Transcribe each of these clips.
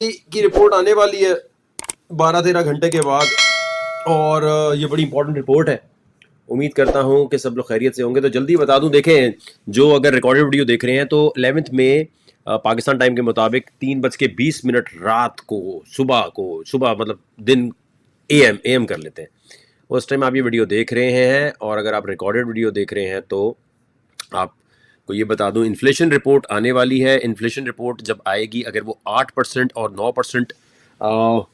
की रिपोर्ट आने वाली है 12-13 घंटे के बाद, और ये बड़ी इंपॉर्टेंट रिपोर्ट है। उम्मीद करता हूँ कि सब लोग खैरियत से होंगे। तो जल्दी बता दूं, देखें जो अगर रिकॉर्डेड वीडियो देख रहे हैं तो 11 मई पाकिस्तान टाइम के मुताबिक 3:20 रात को, सुबह मतलब दिन, एम कर लेते हैं, उस टाइम आप ये वीडियो देख रहे हैं। और अगर आप रिकॉर्डेड वीडियो देख रहे हैं तो आपको ये बता दूं, इन्फ्लेशन रिपोर्ट आने वाली है। इन्फ्लेशन रिपोर्ट जब आएगी, अगर वो 8% और 9%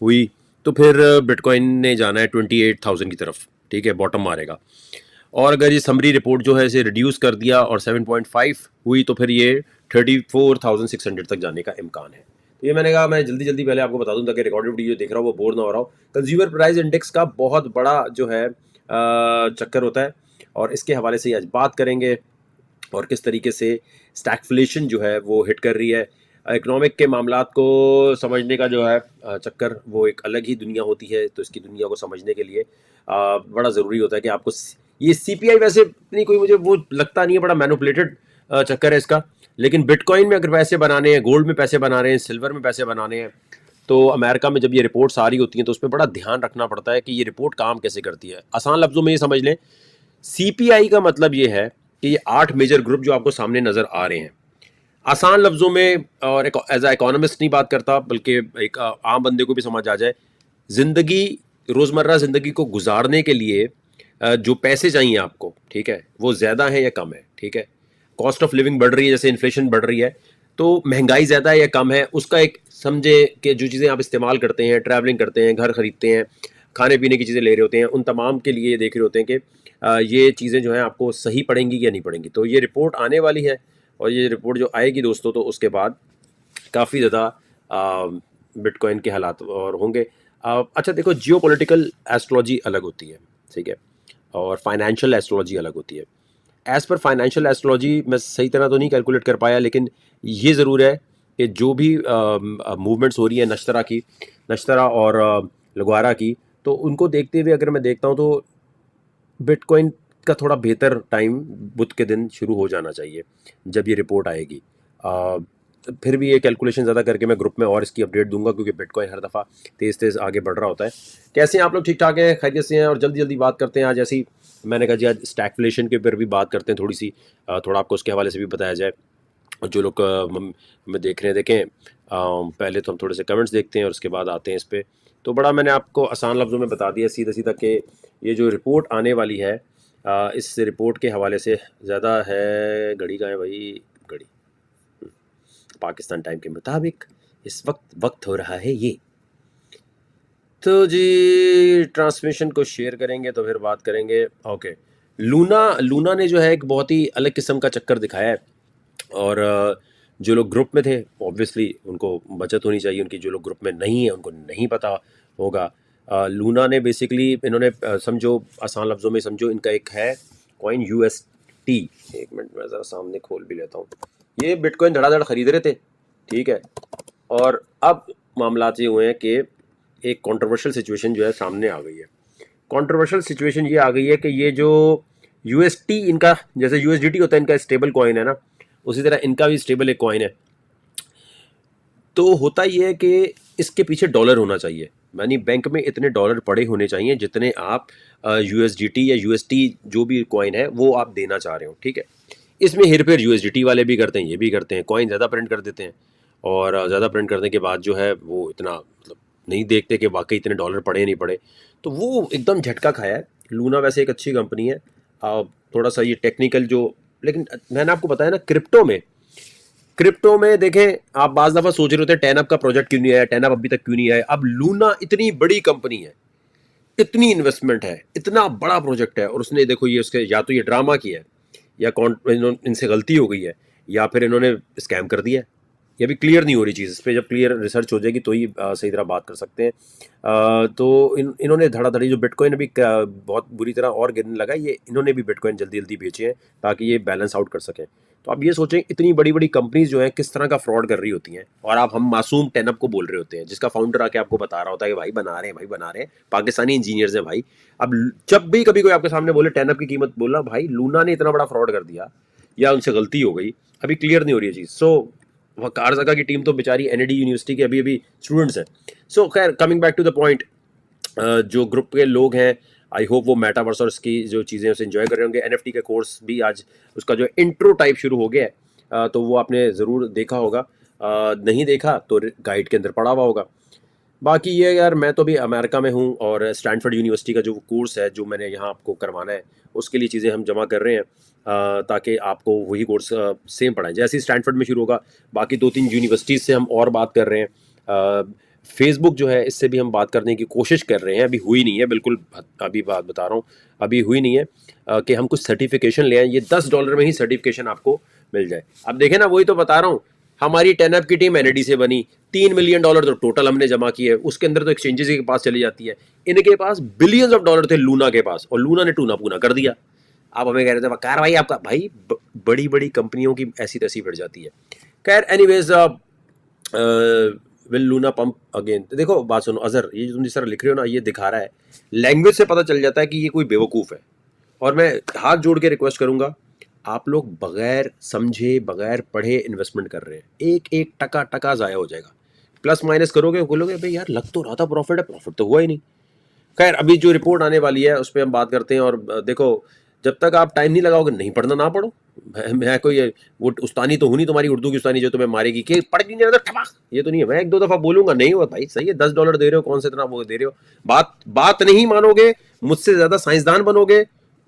हुई तो फिर बिटकॉइन ने जाना है 28,000 की तरफ, ठीक है, बॉटम मारेगा। और अगर ये समरी रिपोर्ट जो है इसे रिड्यूस कर दिया और 7.5 हुई तो फिर ये 34,600 तक जाने का इम्कान है। तो ये मैंने कहा मैं जल्दी जल्दी पहले आपको बता दूं ताकि रिकॉर्डेड वीडियो देख रहा हूँ वो बोर ना हो रहा हो। कंज्यूमर प्राइस इंडेक्स का बहुत बड़ा जो है चक्कर होता है, और इसके हवाले से आज बात करेंगे और किस तरीके से स्टैगफ्लेशन जो है वो हिट कर रही है। इकोनॉमिक के मामलात को समझने का जो है चक्कर, वो एक अलग ही दुनिया होती है। तो इसकी दुनिया को समझने के लिए बड़ा ज़रूरी होता है कि आपको ये सीपीआई, वैसे इतनी कोई मुझे वो लगता नहीं है, बड़ा मैनिपुलेटेड चक्कर है इसका। लेकिन बिटकॉइन में अगर पैसे बनाने हैं, गोल्ड में पैसे बना रहे हैं, सिल्वर में पैसे बनाने हैं, तो अमेरिका में जब ये रिपोर्ट्स आ रही होती हैं तो उस पर बड़ा ध्यान रखना पड़ता है कि ये रिपोर्ट काम कैसे करती है। आसान लफ्ज़ों में ये समझ लें, सीपीआई का मतलब ये है कि ये 8 मेजर ग्रुप जो आपको सामने नज़र आ रहे हैं, आसान लफ्ज़ों में, और एक एज अ इकोनॉमिस्ट नहीं बात करता बल्कि एक आम बंदे को भी समझ आ जाए, ज़िंदगी, रोज़मर्रा ज़िंदगी को गुजारने के लिए जो पैसे चाहिए आपको, ठीक है, वो ज़्यादा है या कम है, ठीक है। कॉस्ट ऑफ लिविंग बढ़ रही है, जैसे इन्फ्लेशन बढ़ रही है, तो महंगाई ज़्यादा है या कम है, उसका एक समझे कि जो चीज़ें आप इस्तेमाल करते हैं, ट्रैवलिंग करते हैं, घर ख़रीदते हैं, खाने पीने की चीज़ें ले रहे होते हैं, उन तमाम के लिए ये देख रहे होते हैं कि ये चीज़ें जो हैं आपको सही पड़ेंगी या नहीं पड़ेंगी। तो ये रिपोर्ट आने वाली है, और ये रिपोर्ट जो आएगी दोस्तों, तो उसके बाद काफ़ी ज़्यादा बिटकॉइन के हालात और होंगे। अच्छा देखो, जियो पोलिटिकल एस्ट्रोलॉजी अलग होती है, ठीक है, और फाइनेंशियल एस्ट्रोलॉजी अलग होती है। एज़ पर फाइनेंशियल एस्ट्रोलॉजी मैं सही तरह तो नहीं कैलकुलेट कर पाया, लेकिन ये ज़रूर है कि जो भी मूवमेंट्स हो रही है नश्तरा और लगवारा की, तो उनको देखते हुए अगर मैं देखता हूँ तो बिटकॉइन का थोड़ा बेहतर टाइम बुध के दिन शुरू हो जाना चाहिए जब ये रिपोर्ट आएगी। फिर भी ये कैलकुलेशन ज़्यादा करके मैं ग्रुप में और इसकी अपडेट दूंगा, क्योंकि बिटकॉइन हर दफ़ा तेज़ तेज़ आगे बढ़ रहा होता है। कैसे हैं आप लोग? ठीक ठाक हैं, खैरियत से हैं? और जल्दी जल्दी बात करते हैं आज, ऐसी मैंने कहा जी आज स्टैगफ्लेशन के ऊपर भी बात करते हैं थोड़ी सी, थोड़ा आपको उसके हवाले से भी बताया जाए। और जो लोग में देख रहे हैं देखें, पहले तो हम थोड़े से कमेंट्स देखते हैं और उसके बाद आते हैं इस पर। तो बड़ा मैंने आपको आसान लफ्ज़ों में बता दिया सीधा सीधा कि ये जो रिपोर्ट आने वाली है, इस रिपोर्ट के हवाले से ज़्यादा है। घड़ी का है भाई, घड़ी पाकिस्तान टाइम के मुताबिक इस वक्त हो रहा है ये। तो जी ट्रांसमिशन को शेयर करेंगे तो फिर बात करेंगे। ओके, लूना ने जो है एक बहुत ही अलग किस्म का चक्कर दिखाया है, और जो लोग ग्रुप में थे ऑब्वियसली उनको बचत होनी चाहिए, उनकी जो लोग ग्रुप में नहीं है उनको नहीं पता होगा। लूना ने बेसिकली, इन्होंने समझो, आसान लफ्ज़ों में समझो, इनका एक है कॉइन यूएसटी। एक मिनट में ज़रा सामने खोल भी लेता हूँ। ये बिटकॉइन धड़ाधड़ ख़रीद रहे थे, ठीक है, और अब मामला ये हुए हैं कि एक कंट्रोवर्शियल सिचुएशन जो है सामने आ गई है। कंट्रोवर्शियल सिचुएशन ये आ गई है कि ये जो यूएसटी, इनका जैसे यूएसडीटी होता है, इनका स्टेबल कॉइन है ना, उसी तरह इनका भी स्टेबल एक कॉइन है। तो होता ये है कि इसके पीछे डॉलर होना चाहिए, यानी बैंक में इतने डॉलर पड़े होने चाहिए जितने आप यूएसडीटी या यूएसटी जो भी कॉइन है वो आप देना चाह रहे हो, ठीक है। इसमें हेर फेर यूएसडीटी वाले भी करते हैं, ये भी करते हैं, कॉइन ज़्यादा प्रिंट कर देते हैं, और ज़्यादा प्रिंट करने के बाद जो है वो इतना मतलब नहीं देखते कि वाकई इतने डॉलर पड़े नहीं पड़े, तो वो एकदम झटका खाया है। लूना वैसे एक अच्छी कंपनी है, थोड़ा सा ये टेक्निकल जो, लेकिन मैंने आपको बताया ना, क्रिप्टो में देखें, आप बाज़ दफ़ा सोच रहे होते हैं टैनअप का प्रोजेक्ट क्यों नहीं आया, टैनअप अभी तक क्यों नहीं आया। अब लूना इतनी बड़ी कंपनी है, इतनी इन्वेस्टमेंट है, इतना बड़ा प्रोजेक्ट है, और उसने देखो ये उसके, या तो ये ड्रामा किया है, या इनसे गलती हो गई है, या फिर इन्होंने स्कैम कर दिया है। ये अभी क्लियर नहीं हो रही चीज़, इस पर जब क्लियर रिसर्च हो जाएगी तो ही सही तरह बात कर सकते हैं। तो इन्होंने धड़ाधड़ी जो बिटकॉइन अभी बहुत बुरी तरह और गिरने लगा, ये इन्होंने भी बिटकॉइन जल्दी जल्दी बेचे हैं ताकि ये बैलेंस आउट कर सकें। तो आप ये सोचें, इतनी बड़ी बड़ी कंपनीज जो हैं किस तरह का फ्रॉड कर रही होती हैं, और हम मासूम टैनअप को बोल रहे होते हैं, जिसका फाउंडर आके आपको बता रहा होता है कि भाई बना रहे हैं, भाई बना रहे हैं, पाकिस्तानी इंजीनियर्स हैं भाई। अब जब भी कभी कोई आपके सामने बोले टैनअप की कीमत, बोला भाई लूना ने इतना बड़ा फ्रॉड कर दिया या उनसे गलती हो गई, अभी क्लियर नहीं हो रही है चीज़। सो वह कारजगा की टीम तो बेचारी एनएडी यूनिवर्सिटी के अभी अभी स्टूडेंट्स हैं। सो खैर coming back to the point, जो ग्रुप के लोग हैं आई होप वो मेटावर्स और इसकी जो चीज़ें उसे एंजॉय कर रहे होंगे। एनएफटी का कोर्स भी आज उसका जो इंट्रो टाइप शुरू हो गया है, तो वो आपने ज़रूर देखा होगा, नहीं देखा तो गाइड के अंदर पढ़ा हुआ होगा। बाकी ये यार, मैं तो भी अमेरिका में हूँ और स्टैनफोर्ड यूनिवर्सिटी का जो कोर्स है जो मैंने यहाँ आपको करवाना है उसके लिए चीज़ें हम जमा कर रहे हैं, ताकि आपको वही कोर्स सेम पढ़ाएं जैसे ही स्टैनफोर्ड में शुरू होगा। बाकी 2-3 यूनिवर्सिटीज़ से हम और बात कर रहे हैं। फेसबुक जो है इससे भी हम बात करने की कोशिश कर रहे हैं, अभी हुई नहीं है, बिल्कुल अभी बात बता रहा हूँ, अभी हुई नहीं है कि हम कुछ सर्टिफिकेशन ले आएँ, ये $10 में ही सर्टिफिकेशन आपको मिल जाए। अब देखें ना, वही तो बता रहा हूँ, हमारी 10 की टीम एनएडी से बनी, $3 मिलियन तो टोटल हमने जमा किए, उसके अंदर तो एक्सचेंजेस के पास चली जाती है, इनके पास बिलियंस ऑफ डॉलर थे लूना के पास, और लूना ने टूना पूना कर दिया। आप हमें कह रहे थे कार भाई आपका भाई, बड़ी बड़ी कंपनियों की ऐसी तैसी बढ़ जाती है। खैर anyways, will Luna pump again. देखो बात सुनो अजहर, ये जो तुम जिस तरह लिख रहे हो ना, ये दिखा रहा है, लैंग्वेज से पता चल जाता है कि ये कोई बेवकूफ़ है। और मैं हाथ जोड़ के रिक्वेस्ट करूंगा, आप लोग बगैर समझे बगैर पढ़े इन्वेस्टमेंट कर रहे हैं, एक एक टका टका ज़ाया हो जाएगा। प्लस माइनस करोगे, बोलोगे भाई यार लग तो रहा था प्रॉफिट है, प्रॉफिट तो हुआ ही नहीं। खैर अभी जो रिपोर्ट आने वाली है उस पर हम बात करते हैं। और देखो, जब तक आप टाइम नहीं लगाओगे, नहीं पढ़ना ना पढ़ो। मैं कोई वो उस्तानी तो हूँ नहीं तुम्हारी उर्दू की उस्तानी जो तुम्हें मारेगी कि पढ़ नहीं रहा ठमाक, ये तो नहीं है। मैं 1-2 दफ़ा बोलूंगा, नहीं हुआ भाई सही है, $10 दे रहे हो, कौन से इतना वो दे रहे हो, बात नहीं मानोगे, मुझसे ज़्यादा साइंसदान बनोगे।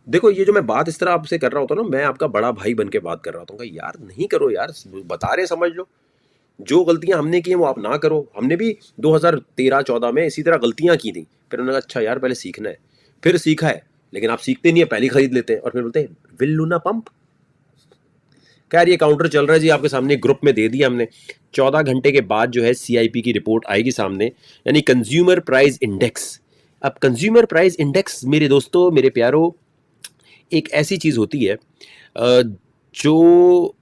देखो ये जो मैं बात इस तरह आपसे कर रहा होता ना, मैं आपका बड़ा भाई बन के बात कर रहा होता हूँ, यार नहीं करो यार, बता रहे समझ लो। जो गलतियां हमने की हैं वो आप ना करो। हमने भी 2013-14 में इसी तरह गलतियां की थी, फिर उन्होंने कहा अच्छा यार पहले सीखना है, फिर सीखा है। लेकिन आप सीखते नहीं है, पहले खरीद लेते हैं और फिर बोलते हैं विल लूना पंप। खैर ये काउंटर चल रहा है जी, आपके सामने ग्रुप में दे दिया हमने। 14 घंटे के बाद जो है सीआईपी की रिपोर्ट आएगी सामने, यानी कंज्यूमर प्राइस इंडेक्स। अब कंज्यूमर प्राइस इंडेक्स मेरे दोस्तों मेरे प्यारों एक ऐसी चीज़ होती है जो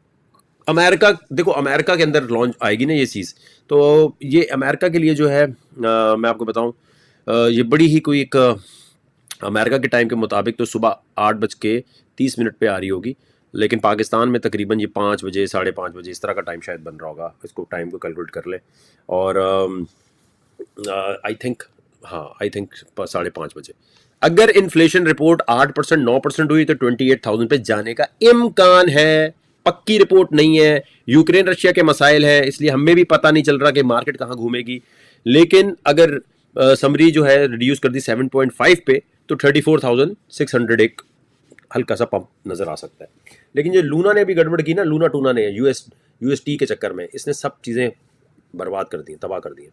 अमेरिका, देखो अमेरिका के अंदर लॉन्च आएगी ना ये चीज़, तो ये अमेरिका के लिए जो है मैं आपको बताऊं, ये बड़ी ही कोई एक अमेरिका के टाइम के मुताबिक तो सुबह 8:30 पे आ रही होगी, लेकिन पाकिस्तान में तकरीबन ये 5 बजे 5:30 बजे इस तरह का टाइम शायद बन रहा होगा। इसको टाइम को कैलकुलेट कर ले। और आई थिंक, हाँ आई थिंक 5:30 बजे। अगर इन्फ्लेशन रिपोर्ट 8% 9% हुई तो 28,000 पे जाने का इम्कान है। पक्की रिपोर्ट नहीं है, यूक्रेन रशिया के मसाइल है, इसलिए हमें भी पता नहीं चल रहा कि मार्केट कहाँ घूमेगी। लेकिन अगर समरी जो है रिड्यूस कर दी 7.5 पे, तो 34,600 एक हल्का सा पंप नजर आ सकता है। लेकिन जो लूना ने भी गड़बड़ की ना, लूना टूना ने यूएसटी के चक्कर में इसने सब चीज़ें बर्बाद कर दी, तबाह कर दी।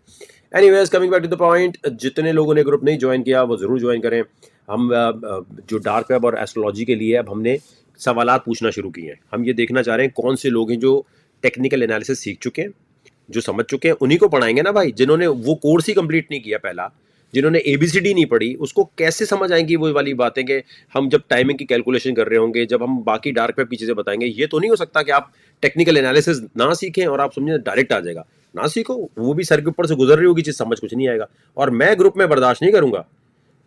Anyways coming back to the point, जितने लोगों ने ग्रुप नहीं ज्वाइन किया वो ज़रूर ज्वाइन करें। हम जो डार्क वेब और एस्ट्रोलॉजी के लिए अब हमने सवालात पूछना शुरू किए हैं। हम ये देखना चाह रहे हैं कौन से लोग हैं जो टेक्निकल एनालिसिस सीख चुके हैं, जो समझ चुके हैं, उन्हीं को पढ़ाएंगे ना भाई। जिन्होंने वो कोर्स ही कंप्लीट नहीं किया पहला, जिन्होंने ABCD नहीं पढ़ी, उसको कैसे समझ आएंगी वो वाली बातें कि हम जब टाइमिंग की कैलकुलेशन कर रहे होंगे, जब हम बाकी डार्क वेब की चीज़ें बताएंगे। ये तो नहीं हो सकता कि आप टेक्निकल एनालिसिस ना सीखें और आप समझें डायरेक्ट आ जाएगा। ना सीखो, वो भी सर के ऊपर से गुजर रही होगी चीज़, समझ कुछ नहीं आएगा। और मैं ग्रुप में बर्दाश्त नहीं करूंगा,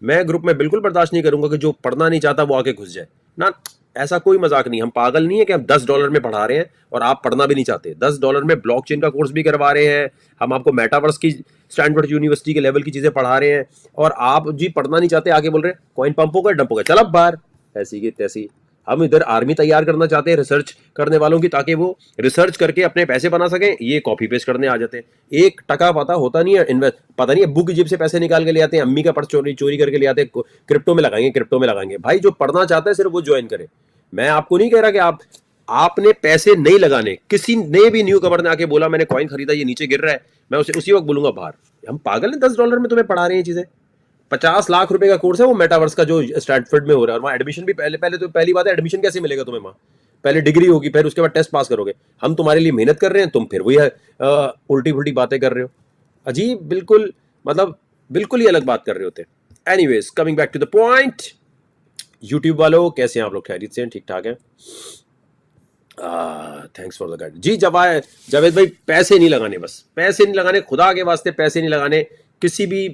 मैं ग्रुप में बिल्कुल बर्दाश्त नहीं करूंगा कि जो पढ़ना नहीं चाहता वो आके घुस जाए ना। ऐसा कोई मजाक नहीं। हम पागल नहीं है कि हम $10 में पढ़ा रहे हैं और आप पढ़ना भी नहीं चाहते। $10 में ब्लॉकचेन का कोर्स भी करवा रहे हैं, हम आपको मेटावर्स की स्टैनफोर्ड यूनिवर्सिटी के लेवल की चीजें पढ़ा रहे हैं, और आप जी पढ़ना नहीं चाहते, आगे बोल रहे हैं कॉइन पंप होगा डंप होगा, चल अब बाहर। ऐसी की तैसी। हम इधर आर्मी तैयार करना चाहते हैं रिसर्च करने वालों की, ताकि वो रिसर्च करके अपने पैसे बना सकें। ये कॉपी पेस्ट करने आ जाते हैं, एक टका पता होता नहीं है, इन्वेस्ट पता नहीं है, बुक जेब से पैसे निकाल के ले आते हैं, अम्मी का पर्स चोरी चोरी करके ले आते हैं, क्रिप्टो में लगाएंगे, क्रिप्टो में लगाएंगे। भाई जो पढ़ना चाहता है सिर्फ वो ज्वाइन करे। मैं आपको नहीं कह रहा कि आपने पैसे नहीं लगाने। किसी ने भी न्यू कवर ने आके बोला मैंने कॉइन खरीदा ये नीचे गिर रहा है, मैं उसे उसी वक्त बोलूंगा बाहर। हम पागल हैं? $10 में तुम्हें पढ़ा रहे हैं चीजें। 50 लाख रुपए का कोर्स है वो मेटावर्स का जो स्टैनफोर्ड में हो रहा है, और वहाँ एडमिशन भी पहले तो पहली बात है, एडमिशन कैसे मिलेगा तुम्हें वहाँ? पहले डिग्री होगी, फिर उसके बाद टेस्ट पास करोगे। हम तुम्हारे लिए मेहनत कर रहे हैं, तुम फिर वही उल्टी पुल्टी बातें कर रहे हो। अजीब, बिल्कुल मतलब बिल्कुल ही अलग बात कर रहे होते हैं। Anyways coming back to the point, YouTube वालों कैसे हैं आप लोग? खैरियत से हैं? ठीक ठाक है? थैंक्स फॉर द गाइड जी। जावेद भाई पैसे नहीं लगाने, बस पैसे नहीं लगाने, खुदा के वास्ते पैसे नहीं लगाने। किसी भी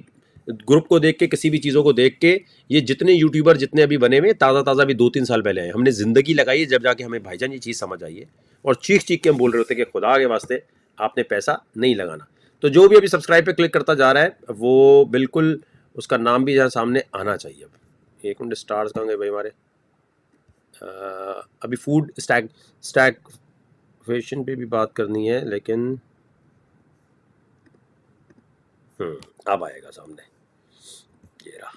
ग्रुप को देख के, किसी भी चीज़ों को देख के, ये जितने यूट्यूबर जितने अभी बने हुए ताज़ा भी 2-3 साल पहले आए, हमने ज़िंदगी लगाई है जब जाके हमें भाईजान ये चीज़ समझ आई है। और चीख चीख के हम बोल रहे होते कि खुदा के वास्ते आपने पैसा नहीं लगाना। तो जो भी अभी सब्सक्राइब पे क्लिक करता जा रहा है वो बिल्कुल उसका नाम भी जरा सामने आना चाहिए। अब 1 मिनट, स्टार्स कहाँ गए भाई हमारे? अभी फूड स्टैक फैशन पे भी बात करनी है, लेकिन अब आएगा सामने, ये रहा।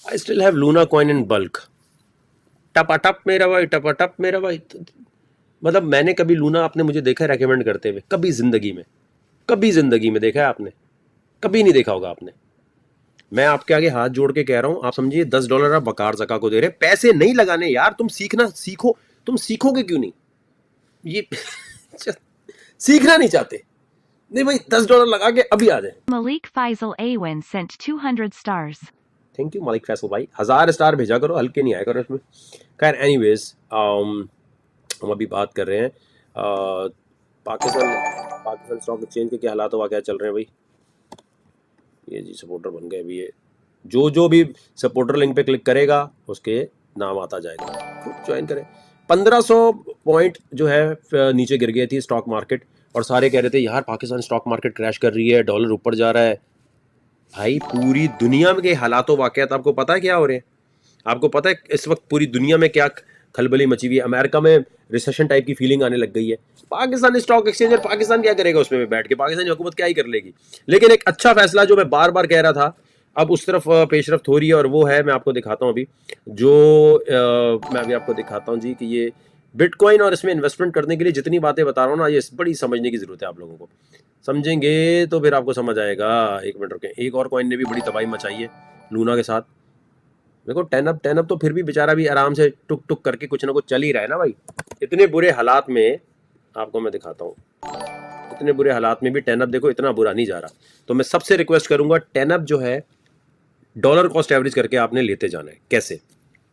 I still have Luna coin in bulk. टपाटप मेरा भाई, टपाटप मेरा भाई। मतलब मैंने कभी लूना, आपने मुझे देखा है रेकमेंड करते हुए? कभी जिंदगी में, कभी जिंदगी में देखा है आपने? कभी नहीं देखा होगा आपने। मैं आपके आगे हाथ जोड़ के कह रहा हूं, आप समझिए $10 आप बकार ज़का को दे रहे। पैसे नहीं लगाने यार, तुम सीखना सीखो। तुम सीखोगे क्यों नहीं? ये सीखना नहीं चाहते? नहीं भाई, $10 लगा के अभी आ जाए। Malik Faisal Awan sent 200 stars. Thank you Malik Faisal भाई, 1000 स्टार भेजा करो, हल्के नहीं आया करो इसमें। खैर एनीवेज, हम अभी बात कर रहे हैं पाकिस्तान स्टॉक एक्सचेंज के क्या हालात हुआ, क्या चल रहे हैं भाई। ये जी सपोर्टर बन गए अभी। ये जो भी सपोर्टर लिंक पे क्लिक करेगा उसके नाम आता जाएगा, खुद ज्वाइन करें। 1500 पॉइंट जो है नीचे गिर गई थी स्टॉक मार्केट, और सारे कह रहे थे यार पाकिस्तान स्टॉक मार्केट क्रैश कर रही है, डॉलर ऊपर जा रहा है। भाई पूरी दुनिया में के हालातों वाकयात आपको पता है क्या हो रहे हैं? आपको पता है इस वक्त पूरी दुनिया में क्या खलबली मची हुई है? अमेरिका में रिसेशन टाइप की फीलिंग आने लग गई है। पाकिस्तान स्टॉक एक्सचेंज और पाकिस्तान क्या करेगा उसमें बैठ के? पाकिस्तान की हुकूमत क्या ही कर लेगी। लेकिन एक अच्छा फैसला जो मैं बार बार कह रहा था, अब उस तरफ पेशरफ्त हो रही है, और वो है, मैं आपको दिखाता हूँ अभी। जो मैं अभी आपको दिखाता हूँ जी कि ये बिटकॉइन और इसमें इन्वेस्टमेंट करने के लिए जितनी बातें बता रहा हूँ ना, ये बड़ी समझने की जरूरत है आप लोगों को। समझेंगे तो फिर आपको समझ आएगा। एक मिनट रुके, एक और कॉइन ने भी बड़ी तबाही मचाई है लूना के साथ। देखो 10 अप तो फिर भी बेचारा भी आराम से टुक टुक करके कुछ ना कुछ चल ही रहा है ना भाई। इतने बुरे हालात में आपको मैं दिखाता हूँ, इतने बुरे हालात में भी 10 अप देखो इतना बुरा नहीं जा रहा। तो मैं सबसे रिक्वेस्ट करूंगा, 10 अप जो है डॉलर कॉस्ट एवरेज करके आपने लेते जाना है। कैसे?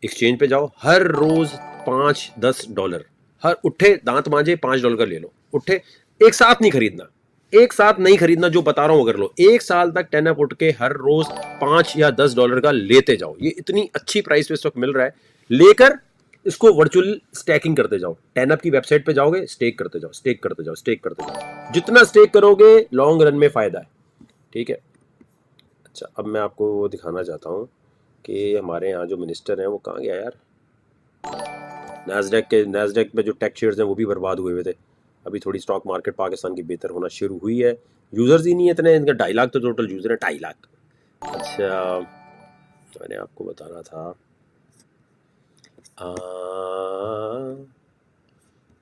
एक्सचेंज पे जाओ, हर रोज $5-10, हर उठे दांत मांजे $5 का ले लो। उठे, एक साथ नहीं खरीदना, एक साथ नहीं खरीदना, जो बता रहा हूं अगर लो। 1 साल तक 10 अप उठ के हर रोज $5 या $10 का लेते जाओ। ये इतनी अच्छी प्राइस पे इस वक्त मिल रहा है, लेकर इसको वर्चुअल स्टैकिंग करते जाओ। 10 अप की वेबसाइट पे जाओगे, स्टेक करते जाओ, स्टेक करते जाओ, स्टेक करते जाओ। जितना स्टेक करोगे लॉन्ग रन में फायदा है, ठीक है। अच्छा, अब मैं आपको वो दिखाना चाहता हूँ कि हमारे यहाँ जो मिनिस्टर हैं वो कहाँ गया यार। नैस्डैक पे जो टेक शेयर्स हैं वो भी बर्बाद हुए थे। अभी थोड़ी स्टॉक मार्केट पाकिस्तान की बेहतर होना शुरू हुई है। यूज़र्स ही नहीं है इतने, इनका 2.5 लाख तो टोटल यूज़र है, 2.5 लाख। अच्छा, मैंने आपको बताना था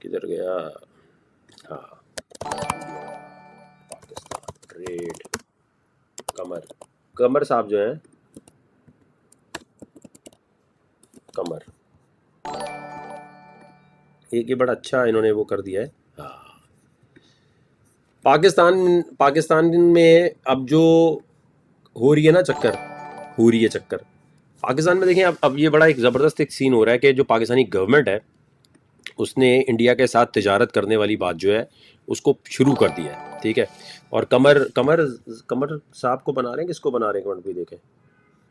किधर गया। हाँ, पाकिस्तान ट्रेड, कमर साहब जो हैं, कमर, एक ये बड़ा अच्छा इन्होंने वो कर दिया है। हाँ, पाकिस्तान में अब जो हो रही है ना चक्कर, हो रही है चक्कर पाकिस्तान में। देखें अब ये बड़ा एक ज़बरदस्त एक सीन हो रहा है कि जो पाकिस्तानी गवर्नमेंट है उसने इंडिया के साथ तिजारत करने वाली बात जो है उसको शुरू कर दिया है, ठीक है। और कमर साहब को बना रहे हैं, किसको बना रहे हैं कमेंट भी देखें।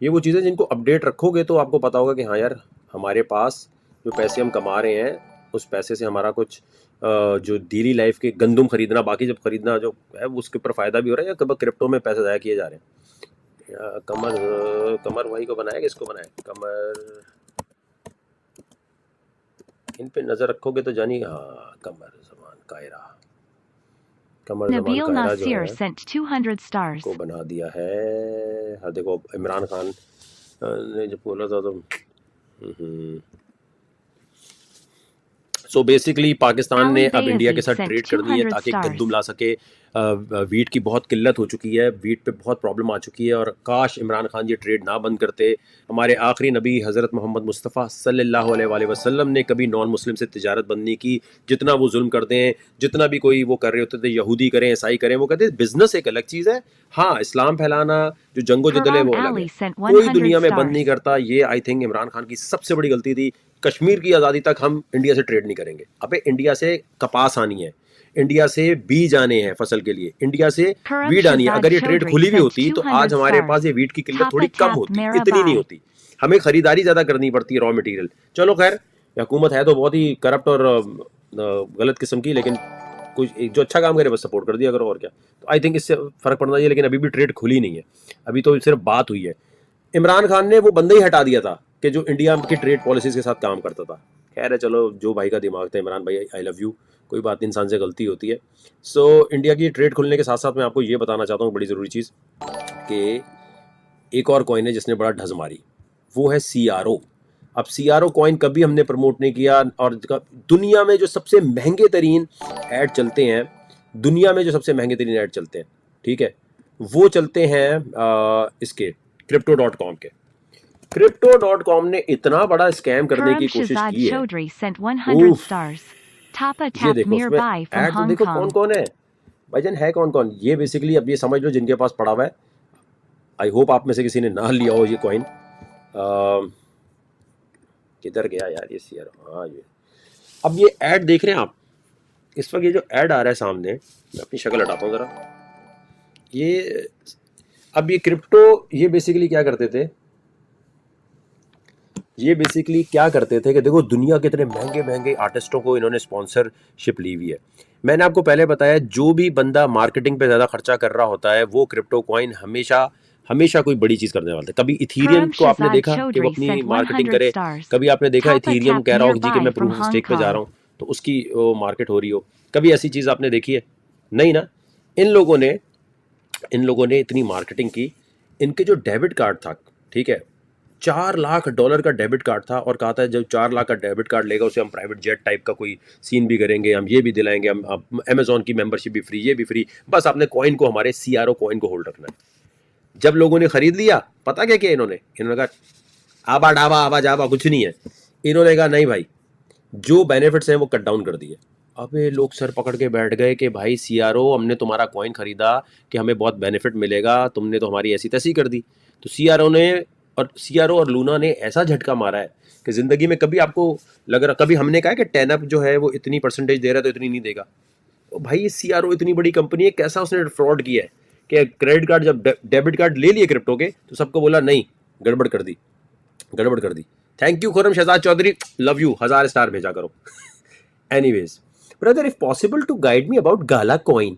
ये वो चीज़ें जिनको अपडेट रखोगे तो आपको पता होगा कि हाँ यार, हमारे पास जो पैसे हम कमा रहे हैं उस पैसे से हमारा कुछ जो डेली लाइफ के गंदम खरीदना, बाकी जब खरीदना जो है उसके ऊपर फ़ायदा भी हो रहा है, या कब क्रिप्टो में पैसे ज़ाया किए जा रहे हैं। कमर वही को बनाया, किसको बनाया? कमर, इन पे नज़र रखोगे तो जानी। हाँ, कमर जमान कायरा, कमर जमान Nabil कायरा जो Nasir है sent 200 stars. को बना दिया है। हाँ देखो, इमरान खान ने जब बोला था तो सो बेसिकली पाकिस्तान ने अब इंडिया के साथ ट्रेड करनी है ताकि गंदम ला सके। वीट की बहुत किल्लत हो चुकी है, वीट पे बहुत प्रॉब्लम आ चुकी है, और काश इमरान खान ये ट्रेड ना बंद करते। हमारे आखिरी नबी हज़रत मोहम्मद मुस्तफ़ा सल्लल्लाहु अलैहि वसल्लम ने कभी नॉन मुस्लिम से तिजारत बंद नहीं की। जितना वो जुल्म करते हैं, जितना भी कोई वो कर रहे होते थे, यहूदी करें ईसाई करें, वो कहते हैं बिजनेस एक अलग चीज़ है, हाँ इस्लाम फैलाना जो जंगो जदल है वो अलग है, कोई दुनिया में बंद नहीं करता। ये आई थिंक इमरान खान की सबसे बड़ी गलती थी। कश्मीर की आज़ादी तक हम इंडिया से ट्रेड नहीं करेंगे। अबे इंडिया से कपास आनी है, इंडिया से बीज आने हैं फसल के लिए, इंडिया से वीट आनी है। अगर ये ट्रेड खुली भी होती तो आज हमारे पास ये वीट की किल्लत थोड़ी कम होती, इतनी नहीं होती। हमें खरीदारी ज़्यादा करनी पड़ती है रॉ मटेरियल। चलो खैर, हुकूमत है तो बहुत ही करप्ट और गलत किस्म की, लेकिन कुछ जो अच्छा काम करे बस सपोर्ट कर दिया करो, और क्या। तो आई थिंक इससे फर्क पड़ना चाहिए, लेकिन अभी भी ट्रेड खुली नहीं है, अभी तो सिर्फ बात हुई है। इमरान खान ने वो बंदा ही हटा दिया था कि जो इंडिया की ट्रेड पॉलिसीज के साथ काम करता था। खैर है, चलो जो भाई का दिमाग था, इमरान भाई आई लव यू, कोई बात नहीं, इंसान से गलती होती है। सो इंडिया की ट्रेड खुलने के साथ साथ मैं आपको ये बताना चाहता हूँ बड़ी ज़रूरी चीज़, कि एक और कॉइन है जिसने बड़ा ढज मारी, वो है CRO। अब CRO कॉइन कभी हमने प्रमोट नहीं किया, और दुनिया में जो सबसे महंगे तरीन ऐड चलते हैं, दुनिया में जो सबसे महंगे तरीन ऐड चलते हैं, ठीक है, वो चलते हैं इसके Crypto.com के। Crypto.com ने इतना बड़ा स्कैम करने की Karam कोशिश Shahzad की है। Chaudhry sent 100 उफ, stars. Tapa ये Tap देखो उसमें nearby from ऐड तो Hong देखो कौन Kong. कौन है भाईजान, है कौन कौन। ये बेसिकली अब ये समझ लो जिनके पास पड़ा हुआ है, आई होप आप में से किसी ने ना लिया हो ये कॉइन। किधर गया यार ये CRO, हाँ ये। अब ये ऐड देख रहे हैं आप, इस वक्त ये जो ऐड आ रहा है सामने, मैं अपनी शक्ल हटाता हूँ ज़रा। ये अब ये क्रिप्टो, ये बेसिकली क्या करते थे, ये बेसिकली क्या करते थे कि देखो दुनिया के इतने महंगे महंगे आर्टिस्टों को इन्होंने स्पॉन्सरशिप ली हुई है। मैंने आपको पहले बताया, जो भी बंदा मार्केटिंग पे ज़्यादा खर्चा कर रहा होता है वो क्रिप्टो कॉइन हमेशा हमेशा कोई बड़ी चीज़ करने वाला है। कभी इथीरियम Karam को आपने Shahzad देखा कि वो Chaudhry अपनी sent मार्केटिंग 100 करे, stars. कभी आपने देखा Tapa इथीरियम Tap कह रहा हो जी कि nearby मैं from proof of Hong stake पे जा रहा Kong. हूँ, तो उसकी मार्केट हो रही हो, कभी ऐसी चीज़ आपने देखी है? नहीं ना। इन लोगों ने इन लोगों ने इतनी मार्केटिंग की, इनके जो डेबिट कार्ड था, ठीक है, $4 लाख का डेबिट कार्ड था, और कहा था जब 4 लाख का डेबिट कार्ड लेगा उसे हम प्राइवेट जेट टाइप का कोई सीन भी करेंगे, हम ये भी दिलाएंगे, हम अमेजोन की मेंबरशिप भी फ्री, ये भी फ्री, बस आपने कॉइन को, हमारे CRO कॉइन को होल्ड रखना है। जब लोगों ने खरीद लिया, पता क्या किया इन्होंने कहा आबा डाबा आबा जाबा कुछ नहीं है। इन्होंने कहा नहीं भाई, जो बेनिफिट्स हैं वो कट डाउन कर दिए। अबे लोग सर पकड़ के बैठ गए कि भाई CRO, हमने तुम्हारा कॉइन खरीदा कि हमें बहुत बेनिफिट मिलेगा, तुमने तो हमारी ऐसी तैसी कर दी। तो CRO और लूना ने ऐसा झटका मारा है कि ज़िंदगी में कभी आपको लग रहा, कभी हमने कहा कि 10 जो है वो इतनी परसेंटेज दे रहा है तो इतनी नहीं देगा। तो भाई ये CRO इतनी बड़ी कंपनी है, कैसा उसने फ्रॉड किया है कि क्रेडिट कार्ड, जब डेबिट कार्ड ले लिए क्रिप्टो के, तो सबको बोला नहीं, गड़बड़ कर दी, गड़बड़ कर दी। Thank you Khurram Shahzad Chaudhry, love you, 1000 star भेजा करो। Anyways brother, if possible to guide me about Gala coin,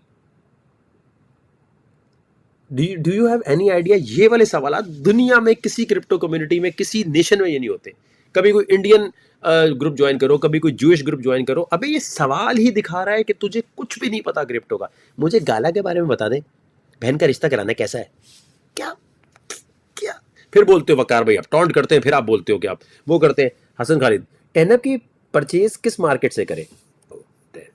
do you have any idea. ये वाले सवाल दुनिया में किसी क्रिप्टो कम्युनिटी में, किसी नेशन में ये नहीं होते। कभी कोई इंडियन ग्रुप ज्वाइन करो, कभी कोई जूइश ग्रुप ज्वाइन करो, अबे ये सवाल ही दिखा रहा है कि तुझे कुछ भी नहीं पता क्रिप्टो का। मुझे गाला के बारे में बता दे, बहन का रिश्ता कराना कैसा है, क्या क्या। फिर बोलते हो वकार भाई, आप टॉन्ट करते हैं, फिर आप बोलते हो कि आप वो करते हैं। हसन खालिद, टेनअप की परचेज किस मार्केट से करें?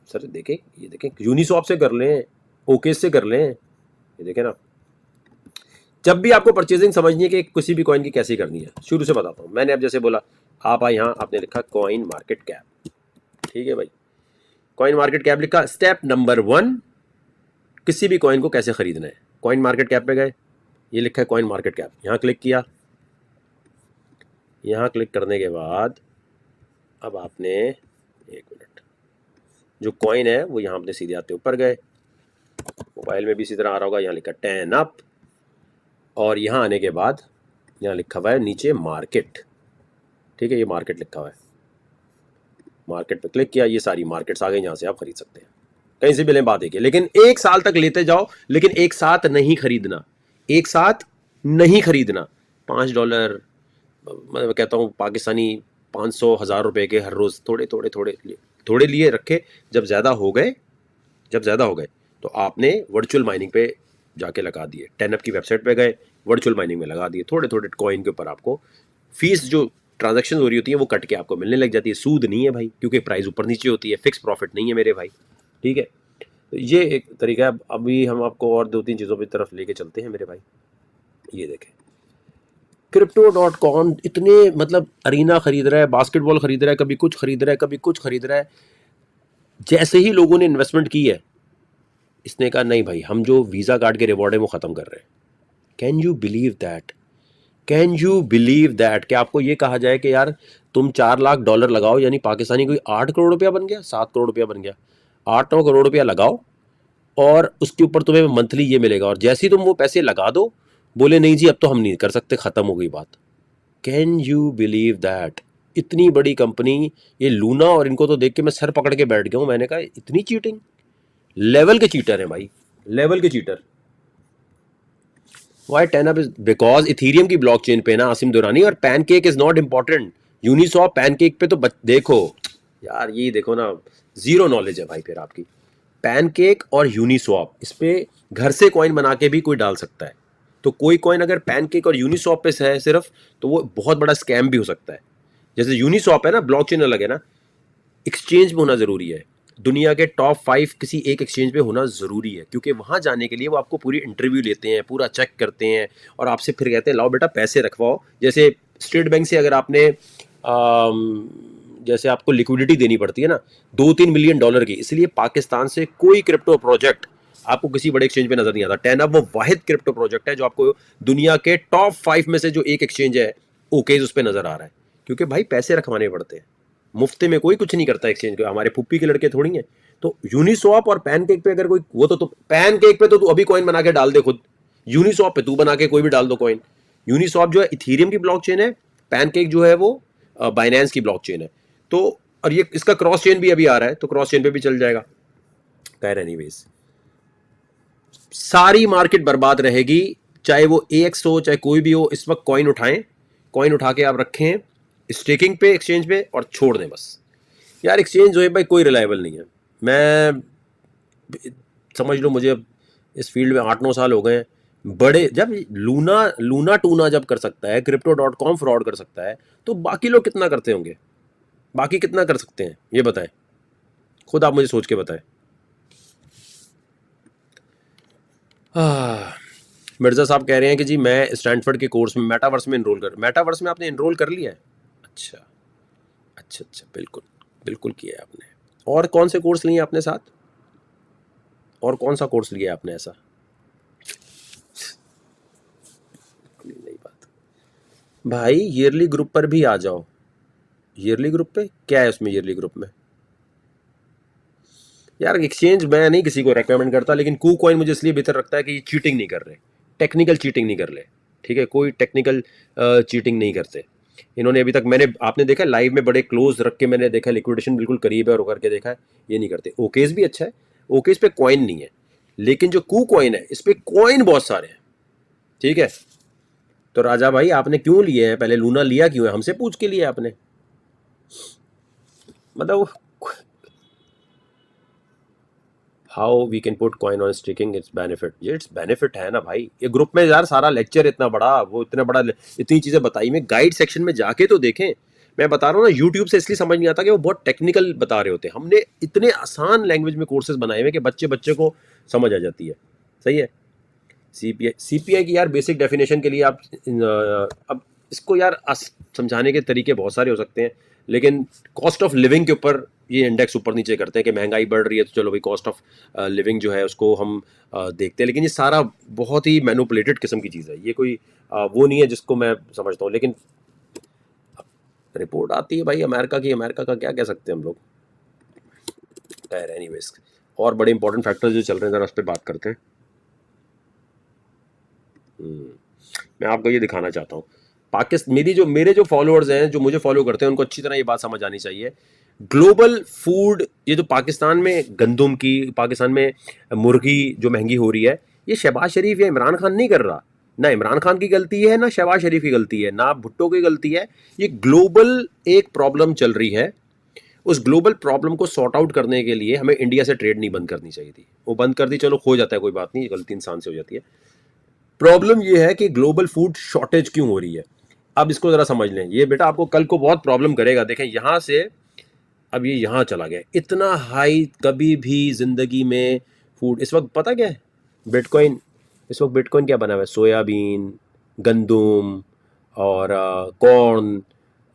सर देखें, ये देखें, यूनिसॉप से कर लें, ओकेस से कर लें, ये देखें ना। जब भी आपको परचेजिंग समझनी है कि किसी भी कॉइन की कैसे करनी है, शुरू से बताता हूँ। मैंने अब जैसे बोला, आप आए यहाँ, आपने लिखा कॉइन मार्केट कैप, ठीक है भाई, कॉइन मार्केट कैप लिखा। स्टेप नंबर 1, किसी भी कॉइन को कैसे खरीदना है। कॉइन मार्केट कैप पे गए, ये लिखा है कॉइन मार्केट कैप, यहाँ क्लिक किया। यहाँ क्लिक करने के बाद अब आपने, एक मिनट, जो कॉइन है वो यहाँ अपने सीधे आते ऊपर गए, मोबाइल में भी इसी तरह आ रहा होगा, यहाँ लिखा 10 अप, और यहाँ आने के बाद यहाँ लिखा हुआ है नीचे मार्केट, ठीक है, ये मार्केट लिखा हुआ है। मार्केट पे क्लिक किया, ये सारी मार्केट्स आ गई, यहाँ से आप खरीद सकते हैं, कहीं से भी लें, बात एक है। लेकिन 1 साल तक लेते जाओ, लेकिन एक साथ नहीं खरीदना, एक साथ नहीं खरीदना। $5, मैं कहता हूँ पाकिस्तानी 500-1000 रुपए के हर रोज़ थोड़े थोड़े थोड़े थोड़े लिए रखे। जब ज़्यादा हो गए तो आपने वर्चुअल माइनिंग पे जाके लगा दिए, 10 की वेबसाइट पे गए, वर्चुअल माइनिंग में लगा दिए, थोड़े थोड़े कॉइन के ऊपर आपको फीस, जो ट्रांजैक्शन हो रही होती है वो कट के आपको मिलने लग जाती है। सूद नहीं है भाई, क्योंकि प्राइस ऊपर नीचे होती है, फिक्स प्रॉफिट नहीं है मेरे भाई, ठीक है। तो ये एक तरीका है। अभी हम आपको और 2-3 चीज़ों की तरफ लेके चलते हैं मेरे भाई। ये देखें, Crypto.com इतने मतलब अरीना खरीद रहा है, बास्केटबॉल खरीद रहा है, कभी कुछ खरीद रहा है, कभी कुछ खरीद रहा है। जैसे ही लोगों ने इन्वेस्टमेंट की है, इसने कहा नहीं भाई, हम जो वीज़ा कार्ड के रिवॉर्ड है वो ख़त्म कर रहे हैं। Can you believe that, can you believe that कि आपको ये कहा जाए कि यार तुम $4 लाख लगाओ, यानी पाकिस्तानी कोई 8 करोड़ रुपया बन गया, 7 करोड़ रुपया बन गया, 8-9 करोड़ रुपया लगाओ, और उसके ऊपर तुम्हें मंथली ये मिलेगा। और जैसे ही तुम वो पैसे लगा दो, बोले नहीं जी अब तो हम नहीं कर सकते, ख़त्म हो गई बात। Can you believe that. इतनी बड़ी कंपनी, ये लूना, और इनको तो देख के मैं सर पकड़ के बैठ गया हूँ। मैंने कहा इतनी चीटिंग, लेवल के चीटर हैं भाई, लेवल के cheater. Why 10up is because Ethereum की ब्लॉकचेन पे ना आसिम दुरानी, और pancake is not important. Uniswap pancake पे तो देखो यार, ये देखो ना, जीरो नॉलेज है भाई फिर आपकी। पैनकेक और यूनिसॉप, इस पे घर से कॉइन बना के भी कोई डाल सकता है। तो कोई कॉइन अगर पैनकेक और यूनिसॉप पे है सिर्फ, तो वो बहुत बड़ा स्कैम भी हो सकता है। जैसे यूनिसॉप है ना, ब्लॉकचेन अलग है ना, एक्सचेंज में होना जरूरी है। दुनिया के टॉप 5 किसी एक एक्सचेंज पे होना ज़रूरी है, क्योंकि वहाँ जाने के लिए वो आपको पूरी इंटरव्यू लेते हैं, पूरा चेक करते हैं, और आपसे फिर कहते हैं लाओ बेटा पैसे रखवाओ। जैसे स्टेट बैंक से अगर आपने जैसे आपको लिक्विडिटी देनी पड़ती है ना $2-3 मिलियन की, इसलिए पाकिस्तान से कोई क्रिप्टो प्रोजेक्ट आपको किसी बड़े एक्सचेंज पे नजर नहीं आता। 10up वो वाहिद क्रिप्टो प्रोजेक्ट है जो आपको दुनिया के टॉप 5 में से जो एक एक्सचेंज है, ओकेज उस पर नजर आ रहा है, क्योंकि भाई पैसे रखवाने पड़ते हैं। मुफ्ते में कोई कुछ नहीं करता एक्सचेंज के, हमारे पुप्पी के लड़के थोड़ी हैं। तो यूनिसॉप और पैनकेक पे अगर कोई वो तो पैनकेक पे तो तू अभी कॉइन बना के डाल दे खुद, यूनिसॉप पे तू बना के कोई भी डाल दो कॉइन। यूनिसॉप जो है इथीरियम की ब्लॉकचेन है, पैनकेक जो है वो बाइनेंस की ब्लॉकचेन है। तो और ये इसका क्रॉस चेन भी अभी आ रहा है, तो क्रॉस चेन पे भी चल जाएगा। खैर एनीवेज, सारी मार्केट बर्बाद रहेगी, चाहे वो AX हो चाहे कोई भी हो। इस वक्त कॉइन उठाएं, कॉइन उठा के आप रखें स्टेकिंग पे एक्सचेंज पे, और छोड़ दें बस। यार एक्सचेंज जो है भाई कोई रिलायबल नहीं है। मैं समझ लो, मुझे अब इस फील्ड में 8-9 साल हो गए हैं। बड़े जब लूना टूना जब कर सकता है, Crypto.com फ्रॉड कर सकता है, तो बाकी लोग कितना करते होंगे, बाकी कितना कर सकते हैं, ये बताएं, खुद आप मुझे सोच के बताएं। मिर्जा साहब कह रहे हैं कि जी मैं स्टैनफोर्ड के कोर्स में मेटावर्स में मेटावर्स में आपने एनरोल कर लिया है? अच्छा अच्छा अच्छा, बिल्कुल बिल्कुल किया है आपने। और कौन से कोर्स लिए आपने साथ, और कौन सा कोर्स लिया आपने ऐसा? नई बात भाई, ईयरली ग्रुप पर भी आ जाओ। ईयरली ग्रुप पे क्या है, उसमें ईयरली ग्रुप में यार एक्सचेंज मैं नहीं किसी को रेकमेंड करता, लेकिन KuCoin मुझे इसलिए बेहतर लगता है कि ये चीटिंग नहीं कर रहे, टेक्निकल चीटिंग नहीं कर रहे। ठीक है, कोई टेक्निकल चीटिंग नहीं करते इन्होंने अभी तक। मैंने आपने देखा लाइव में बड़े क्लोज रख के मैंने देखा, लिक्विडेशन बिल्कुल करीब है और करके देखा है, ये नहीं करते। ओकेज भी अच्छा है, ओकेज पे कॉइन नहीं है, लेकिन जो KuCoin है इस पे कॉइन बहुत सारे हैं। ठीक है, तो राजा भाई आपने क्यों लिए हैं, पहले लूना लिया क्यों है, हमसे पूछ के लिए आपने, मतलब how we can put coin on staking, it's benefit. ये इट्स बेनिफिट है ना भाई, ये ग्रुप में यार सारा लेक्चर इतना बड़ा, वो इतना बड़ा, इतनी चीजें बताई, में गाइड सेक्शन में जाके तो देखें। मैं बता रहा हूँ ना, यूट्यूब से इसलिए समझ नहीं आता कि वो बहुत टेक्निकल बता रहे होते हैं। हमने इतने आसान लैंग्वेज में कोर्सेज बनाए हुए कि बच्चे बच्चे को समझ आ जाती है। सही है। सीपीआई की यार बेसिक डेफिनेशन के लिए आप अब इसको यार समझाने के तरीके बहुत सारे हो सकते हैं, लेकिन कॉस्ट ऑफ लिविंग के ऊपर ये इंडेक्स ऊपर नीचे करते हैं कि महंगाई बढ़ रही है, तो चलो भाई कॉस्ट ऑफ लिविंग जो है उसको हम देखते हैं। लेकिन ये सारा बहुत ही मैनिपुलेटेड किस्म की चीज़ है, ये कोई वो नहीं है जिसको मैं समझता हूँ। लेकिन रिपोर्ट आती है भाई अमेरिका की, अमेरिका का क्या कह सकते हैं हम लोग। खैर एनीवेज, और बड़े इंपॉर्टेंट फैक्टर्स जो चल रहे हैं ज़रा उस पर बात करते हैं। मैं आपको ये दिखाना चाहता हूँ, मेरे जो फॉलोअर्स हैं, जो मुझे फॉलो करते हैं, उनको अच्छी तरह ये बात समझ आनी चाहिए। ग्लोबल फूड, ये जो पाकिस्तान में गंदम की, पाकिस्तान में मुर्गी जो महंगी हो रही है, ये शहबाज शरीफ या इमरान खान नहीं कर रहा। ना इमरान खान की गलती है, ना शहबाज शरीफ की गलती है, ना भुट्टो की गलती है। ये ग्लोबल एक प्रॉब्लम चल रही है। उस ग्लोबल प्रॉब्लम को सॉर्ट आउट करने के लिए हमें इंडिया से ट्रेड नहीं बंद करनी चाहिए थी। वो बंद कर दी, चलो हो जाता है, कोई बात नहीं, गलती इंसान से हो जाती है। प्रॉब्लम ये है कि ग्लोबल फूड शॉर्टेज क्यों हो रही है। अब इसको जरा समझ लें, ये बेटा आपको कल को बहुत प्रॉब्लम करेगा। देखें यहां से अब ये यहां चला गया, इतना हाई कभी भी जिंदगी में फूड। इस वक्त पता क्या है बिटकॉइन, इस वक्त बिटकॉइन क्या बना हुआ है, सोयाबीन, गंदम और कॉर्न।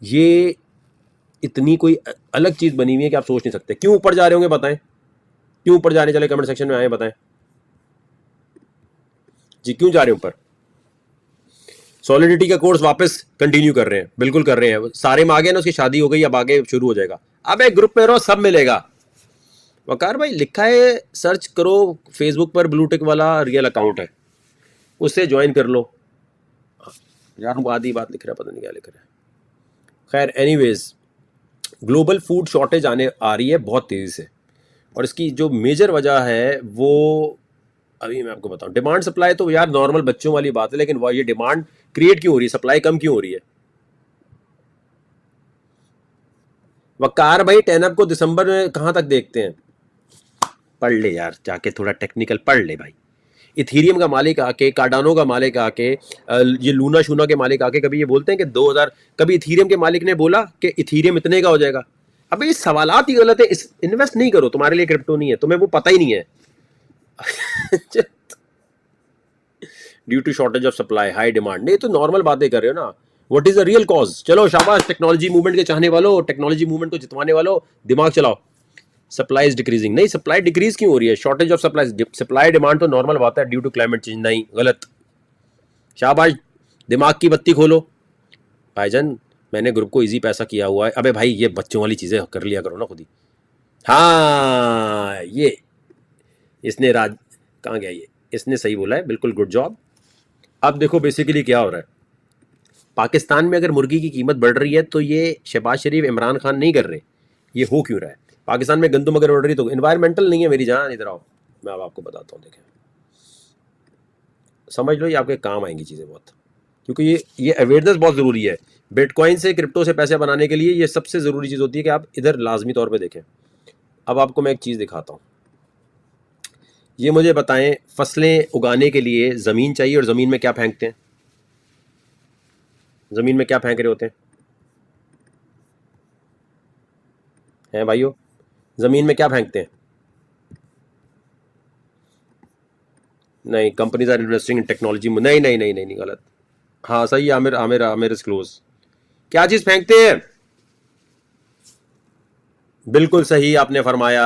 ये इतनी कोई अलग चीज बनी हुई है कि आप सोच नहीं सकते। क्यों ऊपर जा रहे होंगे बताएं, क्यों ऊपर जाने चले, कमेंट सेक्शन में आए बताएं जी, क्यों जा रहे हैं ऊपर। सॉलिडिटी का कोर्स वापस कंटिन्यू कर रहे हैं, बिल्कुल कर रहे हैं। सारे में आ गए ना, उसकी शादी हो गई, अब आगे शुरू हो जाएगा। अब एक ग्रुप में रहो, सब मिलेगा। वकार भाई लिखा है, सर्च करो फेसबुक पर, ब्लूटिक वाला रियल अकाउंट है, उससे ज्वाइन कर लो। यार वो आधी बात लिख रहा है, पता नहीं क्या लिख रहा है। खैर एनीवेज, ग्लोबल फूड शॉर्टेज आने आ रही है बहुत तेज़ी से, और इसकी जो मेजर वजह है वो अभी मैं आपको बताऊं। डिमांड सप्लाई तो यार नॉर्मल बच्चों वाली बात है, लेकिन वो ये डिमांड क्रिएट क्यों हो रही है, सप्लाई कम क्यों हो रही है? वकार भाई, टेनअप को दिसंबर में कहाँ तक देखते हैं? पढ़ ले यार, जाके थोड़ा टेक्निकल पढ़ ले भाई। इथीरियम का मालिक आके, कार्डानो का मालिक आके, ये लूना शूना के मालिक आके कभी ये बोलते हैं कि 2000, कभी इथीरियम के मालिक ने बोला कि इथीरियम इतने का हो जाएगा? अबे ये सवालात ही गलत है। इस इन्वेस्ट नहीं करो, तुम्हारे लिए क्रिप्टो नहीं है, तुम्हें वो पता ही नहीं है। Due to shortage of supply, high demand, नहीं तो नॉर्मल बातें कर रहे हो ना। What is the real cause? चलो शाबाश टेक्नोलॉजी मूवमेंट के चाहने वालों, टेक्नोलॉजी मूवमेंट को जितवाने वालों, दिमाग चलाओ। सप्लाई इज डिक्रीजिंग, नहीं सप्लाई डिक्रीज क्यों हो रही है? Shortage of supply, supply demand तो नॉर्मल बात है ड्यू टू क्लाइमेट चेंज, नहीं गलत। शाबाश, दिमाग की बत्ती खोलो भाईजान। मैंने ग्रुप को इजी पैसा किया हुआ है। अबे भाई ये बच्चों वाली चीजें कर लिया करो ना खुद ही। हाँ ये इसने राज कहाँ गया, ये इसने सही बोला है, बिल्कुल गुड जॉब। अब देखो बेसिकली क्या हो रहा है, पाकिस्तान में अगर मुर्गी की कीमत बढ़ रही है तो ये शहबाज शरीफ, इमरान खान नहीं कर रहे, ये हो क्यों रहा है? पाकिस्तान में गंदम अगर बढ़ रही तो इन्वायरमेंटल नहीं है मेरी जान, इधर आओ मैं अब आपको बताता हूँ। देखें समझ लो, ये आपके काम आएंगी चीज़ें बहुत, क्योंकि ये अवेयरनेस बहुत ज़रूरी है। बिटकॉइन से, क्रिप्टो से पैसे बनाने के लिए ये सबसे ज़रूरी चीज़ होती है कि आप इधर लाजमी तौर पे देखें। अब आपको मैं एक चीज़ दिखाता हूँ, ये मुझे बताएं, फसलें उगाने के लिए ज़मीन चाहिए, और ज़मीन में क्या फेंकते हैं? ज़मीन में क्या फेंक रहे होते हैं भाइयों? ज़मीन में क्या फेंकते हैं? नहीं, companies are investing in technology, नहीं नहीं नहीं नहीं नहीं गलत। हाँ सही है, आमिर आमिर आमिर इज क्लोज। क्या चीज़ फेंकते हैं? बिल्कुल सही आपने फरमाया,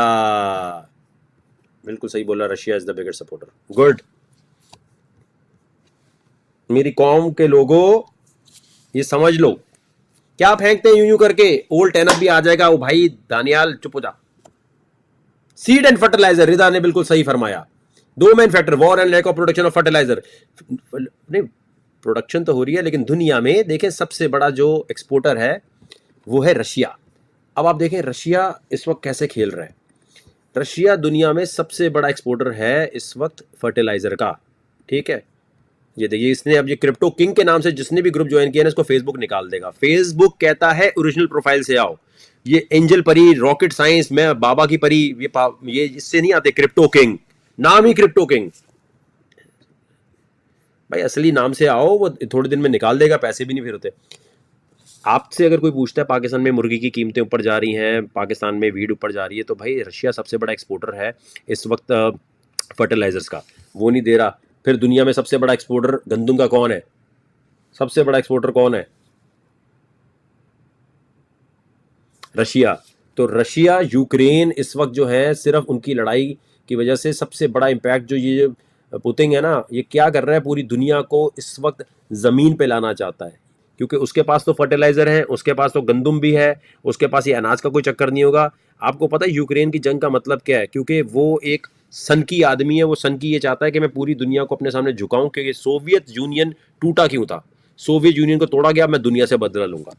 बिल्कुल सही बोला, Russia is the biggest supporter. Good मेरी कौम के लोगों, ये समझ लो। क्या फेंकते हैं यूं यूं करके? ओल्ड टेनअप भी आ जाएगा। ओ भाई दानियाल चुप हो जा। सीड एंड फर्टिलाइजर, रिदा ने बिल्कुल सही फरमाया। दो main factor, war and lack of production of fertiliser. नहीं प्रोडक्शन तो हो रही है, लेकिन दुनिया में देखें सबसे बड़ा जो एक्सपोर्टर है वो है रशिया। अब आप देखें रशिया इस वक्त कैसे खेल रहा है। रशिया दुनिया में सबसे बड़ा एक्सपोर्टर है इस वक्त फर्टिलाइजर का, ठीक है। ये देखिए, इसने अब ये क्रिप्टो किंग के नाम से जिसने भी ग्रुप ज्वाइन किया ना, इसको फेसबुक निकाल देगा। फेसबुक कहता है ओरिजिनल प्रोफाइल से आओ। ये एंजल परी, रॉकेट साइंस, मैं बाबा की परी, ये इससे नहीं आते। क्रिप्टो किंग, नाम ही क्रिप्टो किंग भाई, असली नाम से आओ, वो थोड़े दिन में निकाल देगा, पैसे भी नहीं फिर होते। आपसे अगर कोई पूछता है पाकिस्तान में मुर्गी की कीमतें ऊपर जा रही हैं, पाकिस्तान में वीड ऊपर जा रही है, तो भाई रशिया सबसे बड़ा एक्सपोर्टर है इस वक्त फर्टिलाइजर्स का, वो नहीं दे रहा। फिर दुनिया में सबसे बड़ा एक्सपोर्टर गंदम का कौन है? सबसे बड़ा एक्सपोर्टर कौन है? रशिया। तो रशिया यूक्रेन इस वक्त जो है, सिर्फ उनकी लड़ाई की वजह से सबसे बड़ा इम्पैक्ट जो ये पुतिन है ना, ये क्या कर रहा है, पूरी दुनिया को इस वक्त ज़मीन पे लाना चाहता है। क्योंकि उसके पास तो फर्टिलाइज़र है, उसके पास तो गंदम भी है, उसके पास ये अनाज का कोई चक्कर नहीं होगा। आपको पता है यूक्रेन की जंग का मतलब क्या है? क्योंकि वो एक सन की आदमी है, वो सन की ये चाहता है कि मैं पूरी दुनिया को अपने सामने झुकाऊं, क्योंकि सोवियत यूनियन टूटा क्यों था, सोवियत यूनियन को तोड़ा गया, मैं दुनिया से बदला लूंगा।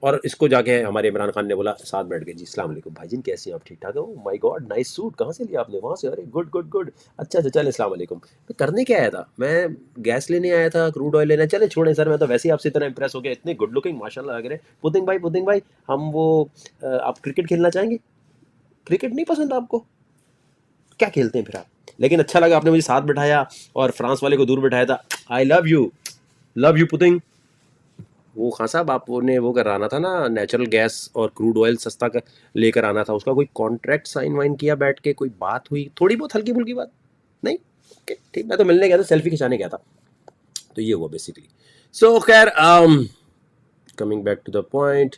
और इसको जाके हमारे इमरान खान ने बोला, साथ बैठ गए, जी अस्सलाम वालेकुम भाईजान, कैसे हैं आप? ठीक ठाक है? Oh my God, nice suit, कहाँ से लिया आपने? वहाँ से? अरे गुड गुड गुड, अच्छा अच्छा, चल अस्सलाम वालेकुम। मैं करने क्या आया था? मैं गैस लेने आया था, क्रूड ऑयल लेने। चले छोड़े सर, मैं तो वैसे ही आपसे इतना इंप्रेस हो गया, इतने गुड लुकिंग माशाल्लाह लग रहे। पुतिन भाई हम वो आप क्रिकेट खेलना चाहेंगे? क्रिकेट नहीं पसंद आपको? क्या खेलते हैं फिर आप? लेकिन अच्छा लगा आपने मुझे साथ बिठाया और फ्रांस वाले को दूर बिठाया था। I love you Putin. वो खान साहब आपने वो कराना था ना, नेचुरल गैस और क्रूड ऑयल सस्ता कर लेकर आना था, उसका कोई कॉन्ट्रैक्ट साइन वाइन किया बैठ के? कोई बात हुई थोड़ी बहुत हल्की फुल्की बात? नहीं, ओके ठीक। मैं तो मिलने गया था, सेल्फी खिंचाने गया था। तो ये हुआ बेसिकली। सो खैर, coming back to the point,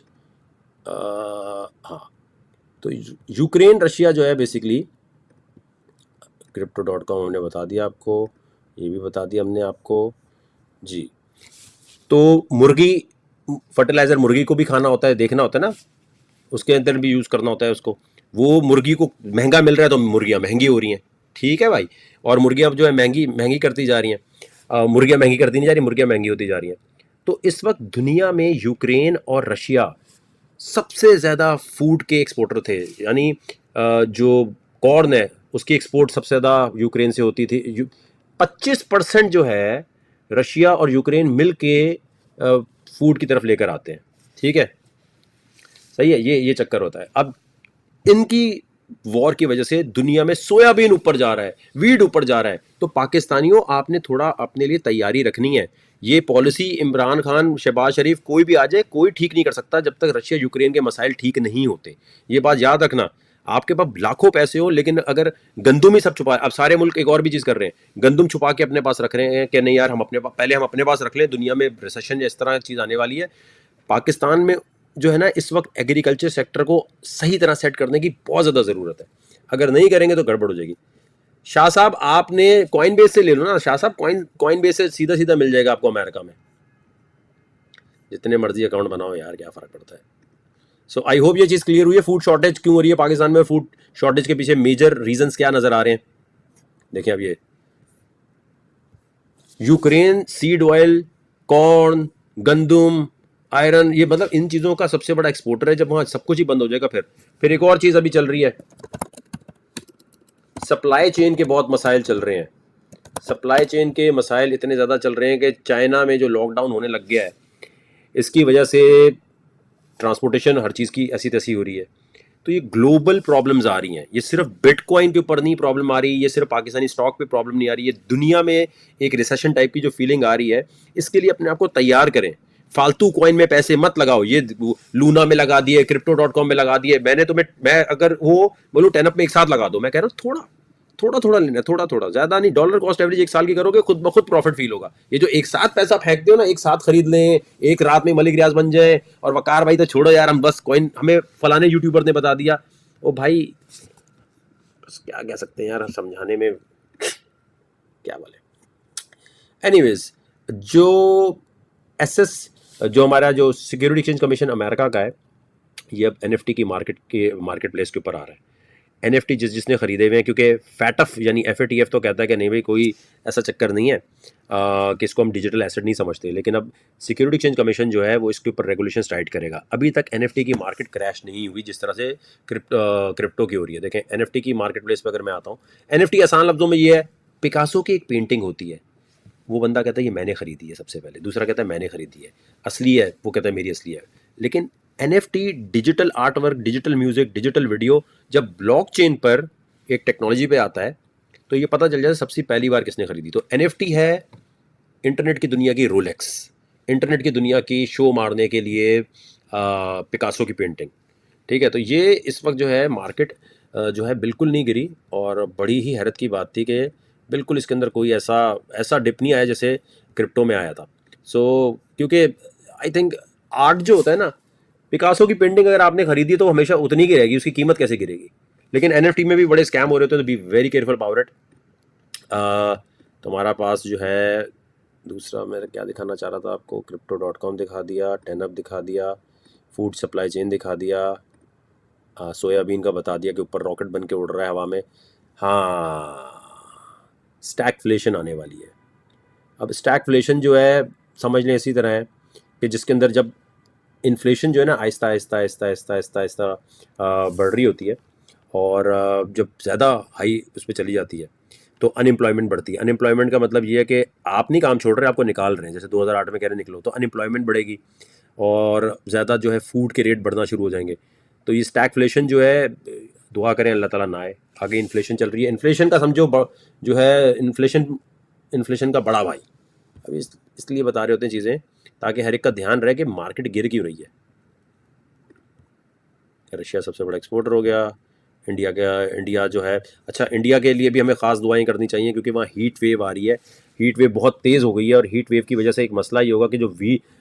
हाँ, तो यूक्रेन रशिया जो है बेसिकली, crypto.com हमने बता दिया आपको, ये भी बता दिया हमने आपको जी। तो मुर्गी फर्टिलाइज़र, मुर्गी को भी खाना होता है, देखना होता है ना, उसके अंदर भी यूज़ करना होता है उसको। वो मुर्गी को महंगा मिल रहा है तो मुर्गियाँ महंगी हो रही हैं, ठीक है भाई। और मुर्गियाँ अब जो है महंगी महंगी करती जा रही हैं, मुर्गियाँ महंगी करती नहीं जा रही, मुर्गियाँ महंगी होती जा रही हैं। तो इस वक्त दुनिया में यूक्रेन और रशिया सबसे ज़्यादा फूड के एक्सपोर्टर थे, यानी जो कॉर्न है उसकी एक्सपोर्ट सबसे ज़्यादा यूक्रेन से होती थी। 25% जो है रशिया और यूक्रेन मिल के फूड की तरफ लेकर आते हैं, ठीक है, सही है, ये चक्कर होता है। अब इनकी वॉर की वजह से दुनिया में सोयाबीन ऊपर जा रहा है, वीट ऊपर जा रहा है, तो पाकिस्तानियों आपने थोड़ा अपने लिए तैयारी रखनी है। ये पॉलिसी इमरान खान, शहबाज शरीफ, कोई भी आ जाए, कोई ठीक नहीं कर सकता जब तक रशिया यूक्रेन के मसाइल ठीक नहीं होते। ये बात याद रखना। आपके पास लाखों पैसे हो, लेकिन अगर गंदुम ही सब छुपा, अब सारे मुल्क एक और भी चीज़ कर रहे हैं, गंदुम छुपा के अपने पास रख रहे हैं कि नहीं यार हम पहले हम अपने पास रख लें, दुनिया में रिसेशन या इस तरह चीज़ आने वाली है। पाकिस्तान में जो है ना इस वक्त एग्रीकल्चर सेक्टर को सही तरह सेट करने की बहुत ज़्यादा ज़रूरत है। अगर नहीं करेंगे तो गड़बड़ हो जाएगी। शाह साहब आपने कॉइन बेस से ले लो ना, शाह साहब कॉइन बेस से सीधा सीधा मिल जाएगा आपको अमेरिका में, जितने मर्जी अकाउंट बनाओ यार, क्या फ़र्क पड़ता है। सो आई होप ये चीज़ क्लियर हुई है। फूड शॉर्टेज क्यों हो रही है पाकिस्तान में, फूड शॉर्टेज के पीछे मेजर रीजंस क्या नज़र आ रहे हैं। देखिए अब ये यूक्रेन सीड ऑयल, कॉर्न, गंदुम, आयरन, ये मतलब इन चीज़ों का सबसे बड़ा एक्सपोर्टर है। जब वहाँ सब कुछ ही बंद हो जाएगा, फिर एक और चीज़ अभी चल रही है, सप्लाई चेन के बहुत मसाइल चल रहे हैं। सप्लाई चेन के मसाइल इतने ज़्यादा चल रहे हैं कि चाइना में जो लॉकडाउन होने लग गया है, इसकी वजह से ट्रांसपोर्टेशन हर चीज़ की ऐसी तैसी हो रही है। तो ये ग्लोबल प्रॉब्लम्स आ रही हैं, ये सिर्फ बिटकॉइन के ऊपर नहीं प्रॉब्लम आ रही, ये सिर्फ पाकिस्तानी स्टॉक पे प्रॉब्लम नहीं आ रही, ये दुनिया में एक रिसेशन टाइप की जो फीलिंग आ रही है, इसके लिए अपने आप को तैयार करें। फालतू कॉइन में पैसे मत लगाओ, ये लूना में लगा दिए, crypto.com में लगा दिए। मैं अगर वो बोलूँ 10 अप में एक साथ लगा दो, मैं कह रहा हूँ थोड़ा थोड़ा लेना, थोड़ा थोड़ा, ज्यादा नहीं। डॉलर कॉस्ट एवरेज एक साल की करोगे, खुद ब खुद प्रॉफिट फील होगा। ये जो एक साथ पैसा फेंकते हो ना, एक साथ खरीद लें, एक रात में मलिक रियाज बन जाए, और वकार भाई तो छोड़ो यार, हम बस कॉइन, हमें फलाने यूट्यूबर ने बता दिया, ओ भाई बस क्या कह सकते हैं यार, समझाने में क्या बोले। एनीवेज, जो हमारा जो सिक्योरिटी एक्सचेंज कमीशन अमेरिका का है, ये अब एनएफटी की मार्केट प्लेस के ऊपर आ रहा है। एनएफटी जिसने खरीदे हुए हैं, क्योंकि फैटफ यानी एफएटीएफ तो कहता है कि नहीं भाई कोई ऐसा चक्कर नहीं है कि इसको हम डिजिटल एसेट नहीं समझते, लेकिन अब सिक्योरिटी एक्सचेंज कमीशन जो है वो इसके ऊपर रेगुलेशन टाइट करेगा। अभी तक एनएफटी की मार्केट क्रैश नहीं हुई जिस तरह से क्रिप्टो की हो रही है। देखें एनएफटी की मार्केट प्लेस पर अगर मैं आता हूँ, एनएफटी आसान लफ्जों में ये है, पिकासो की एक पेंटिंग होती है, वो बंदा कहता है ये मैंने खरीदी है सबसे पहले, दूसरा कहता है मैंने खरीदी है, असली है, वो कहता है मेरी असली है। लेकिन NFT, digital art work, digital music, digital video, जब ब्लॉकचेन पर एक टेक्नोलॉजी पे आता है तो ये पता चल जाता है सबसे पहली बार किसने खरीदी। तो एनएफटी है इंटरनेट की दुनिया की रोलेक्स, इंटरनेट की दुनिया की शो मारने के लिए पिकासो की पेंटिंग, ठीक है। तो ये इस वक्त जो है मार्केट जो है बिल्कुल नहीं गिरी, और बड़ी ही हैरत की बात थी कि बिल्कुल इसके अंदर कोई ऐसा डिप नहीं आया जैसे क्रिप्टो में आया था। सो क्योंकि आई थिंक आर्ट जो होता है ना, पिकासो की पेंटिंग अगर आपने खरीदी तो हमेशा उतनी की रहेगी, उसकी कीमत कैसे गिरेगी। लेकिन एनएफटी में भी बड़े स्कैम हो रहे होते हैं, तो be very careful about it. तो हमारा पास जो है दूसरा, मैं क्या दिखाना चाह रहा था आपको, crypto.com दिखा दिया, 10up दिखा दिया, फूड सप्लाई चेन दिखा दिया, सोयाबीन का बता दिया कि ऊपर रॉकेट बन के उड़ रहा है हवा में। हाँ, स्टैगफ्लेशन आने वाली है। अब स्टैगफ्लेशन जो है समझ लें इसी तरह है कि जिसके अंदर जब इन्फ्लेशन जो है ना आहिस्ता आहिस्ता आहिस्ता आहिस्ता आहिस्ता आहिस्ता बढ़ रही होती है, और जब ज़्यादा हाई उस पर चली जाती है तो अनएम्प्लॉयमेंट बढ़ती है। अनएम्प्लॉयमेंट का मतलब ये है कि आप नहीं काम छोड़ रहे, आपको निकाल रहे हैं, जैसे 2008 में कह रहे निकलो, तो अनएम्प्लॉयमेंट बढ़ेगी और ज़्यादा जो है फूड के रेट बढ़ना शुरू हो जाएंगे। तो ये स्टैगफ्लेशन जो है, दुआ करें अल्लाह ताला ना आए। आगे इन्फ्लेशन चल रही है, इन्फ्लेशन का समझो जो है इन्फ्लेशन का बड़ा भाई। अब इसलिए बता रहे होते हैं चीज़ें ताकि हर एक का ध्यान रहे कि मार्केट गिर क्यों रही है। रशिया सबसे बड़ा एक्सपोर्टर हो गया, इंडिया जो है, अच्छा इंडिया के लिए भी हमें ख़ास दुआएं करनी चाहिए क्योंकि वहाँ हीट वेव आ रही है, हीट वेव बहुत तेज़ हो गई है, और हीट वेव की वजह से एक मसला ये होगा कि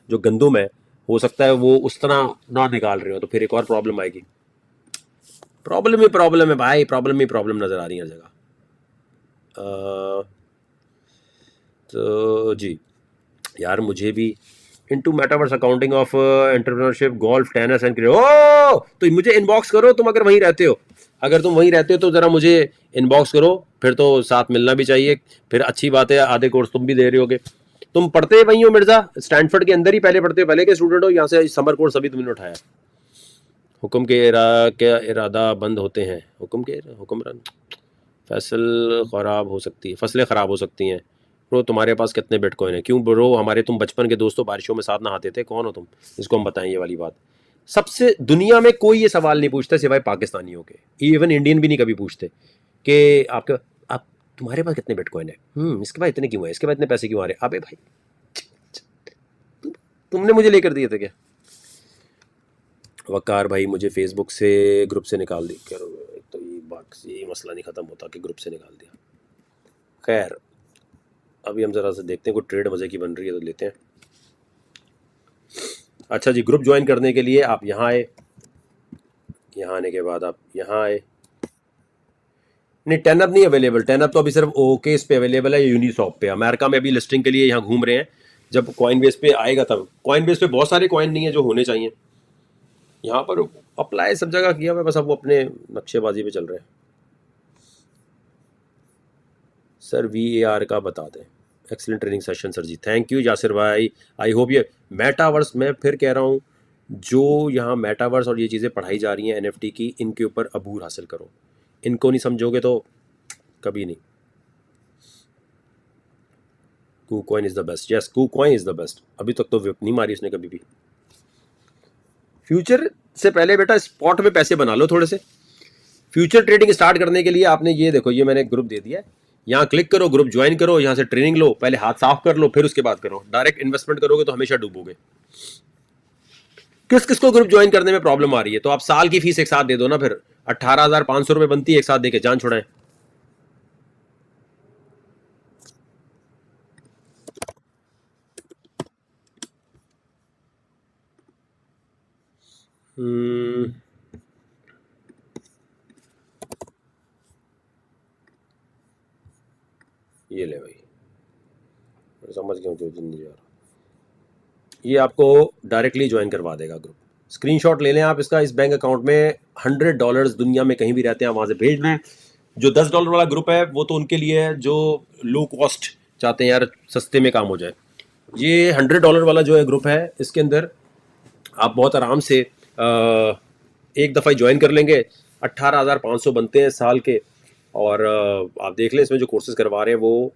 जो गंदुम है हो सकता है वो उस तरह ना निकाल रहे हो, तो फिर एक और प्रॉब्लम आएगी। प्रॉब्लम है भाई, प्रॉब्लम नज़र आ रही है हर जगह। तो जी यार, मुझे भी into metaverse, accounting of entrepreneurship, golf, tennis and cricket. ओ तो मुझे इनबॉक्स करो तुम, अगर वहीं रहते हो, तो ज़रा मुझे इनबॉक्स करो, फिर तो साथ मिलना भी चाहिए। फिर अच्छी बात है, आधे कोर्स तुम भी दे रहे होगे। तुम पढ़ते वहीं हो मिर्ज़ा, स्टैनफोर्ड के अंदर ही पहले पढ़ते हो, पहले के स्टूडेंट हो, यहाँ से समर कोर्स अभी तुमने उठाया। हुक्म के इरादा बंद होते हैं, हुक्मरान फसलें ख़राब हो सकती हैं। ब्रो तुम्हारे पास कितने बिटकॉइन है? क्यों ब्रो, हमारे तुम बचपन के दोस्तों, बारिशों में साथ नहाते थे, कौन हो तुम? इसको हम बताएं ये वाली बात। सबसे दुनिया में कोई ये सवाल नहीं पूछता सिवाय पाकिस्तानियों के, इवन इंडियन भी नहीं कभी पूछते कि आप तुम्हारे पास कितने बिटकॉइन है, इसके पास इतने क्यों है, इसके पास इतने पैसे क्यों आ रहे? अबे भाई तुमने मुझे लेकर दिए थे क्या? वकार भाई मुझे फेसबुक से ग्रुप से निकाल दी, करो तो ये मसला नहीं ख़त्म होता कि ग्रुप से निकाल दिया। खैर अभी हम ज़रा से देखते हैं, कोई ट्रेड मज़े की बन रही है तो लेते हैं। अच्छा जी, ग्रुप ज्वाइन करने के लिए आप यहाँ आए, यहाँ आने के बाद आप यहाँ आए। नहीं, 10 अप नहीं अवेलेबल, 10 अप तो अभी सिर्फ ओके इस पे अवेलेबल है, यूनिसॉप पे। अमेरिका में अभी लिस्टिंग के लिए यहाँ घूम रहे हैं, जब कॉइन बेस पे आएगा तब। कॉइन बेस पे बहुत सारे कॉइन नहीं है जो होने चाहिए, यहाँ पर अप्लाई सब जगह किया हुआ है, बस अब वो अपने नक्शेबाजी पे चल रहे हैं। सर VAR का बता दें। Excellent training session sir ji, thank you Yasir भाई। आई होप ये मेटावर्स, मैं फिर कह रहा हूँ, जो यहाँ मेटावर्स और ये चीज़ें पढ़ाई जा रही हैं NFT की, इनके ऊपर अबूर हासिल करो। इनको नहीं समझोगे तो कभी नहीं। KuCoin is the best, yes KuCoin is the best. अभी तक तो विप नहीं मारी इसने कभी भी। फ्यूचर से पहले बेटा स्पॉट में पैसे बना लो थोड़े से। फ्यूचर ट्रेडिंग स्टार्ट करने के लिए आपने ये देखो, ये मैंने ग्रुप दे दिया है, यहाँ क्लिक करो, ग्रुप ज्वाइन करो, यहाँ से ट्रेनिंग लो, पहले हाथ साफ कर लो, फिर उसके बाद करो। डायरेक्ट इन्वेस्टमेंट करोगे तो हमेशा डूबोगे। किस किस को ग्रुप ज्वाइन करने में प्रॉब्लम आ रही है? तो आप साल की फीस एक साथ दे दो ना, फिर 18,500 रुपये बनती है, एक साथ देके जान छुड़ाएं। ये ले भाई, समझ गया जो जिंदगी जा रहा, ये आपको डायरेक्टली ज्वाइन करवा देगा ग्रुप। स्क्रीनशॉट ले लें आप इसका, इस बैंक अकाउंट में $100 दुनिया में कहीं भी रहते हैं, वहाँ से भेज दें। जो $10 वाला ग्रुप है वो तो उनके लिए है जो लो कॉस्ट चाहते हैं, यार सस्ते में काम हो जाए। ये $100 वाला जो है ग्रुप है, इसके अंदर आप बहुत आराम से एक दफ़ा ज्वाइन कर लेंगे। 18,500 बनते हैं साल के। और आप देख लें इसमें जो कोर्सेज करवा रहे हैं वो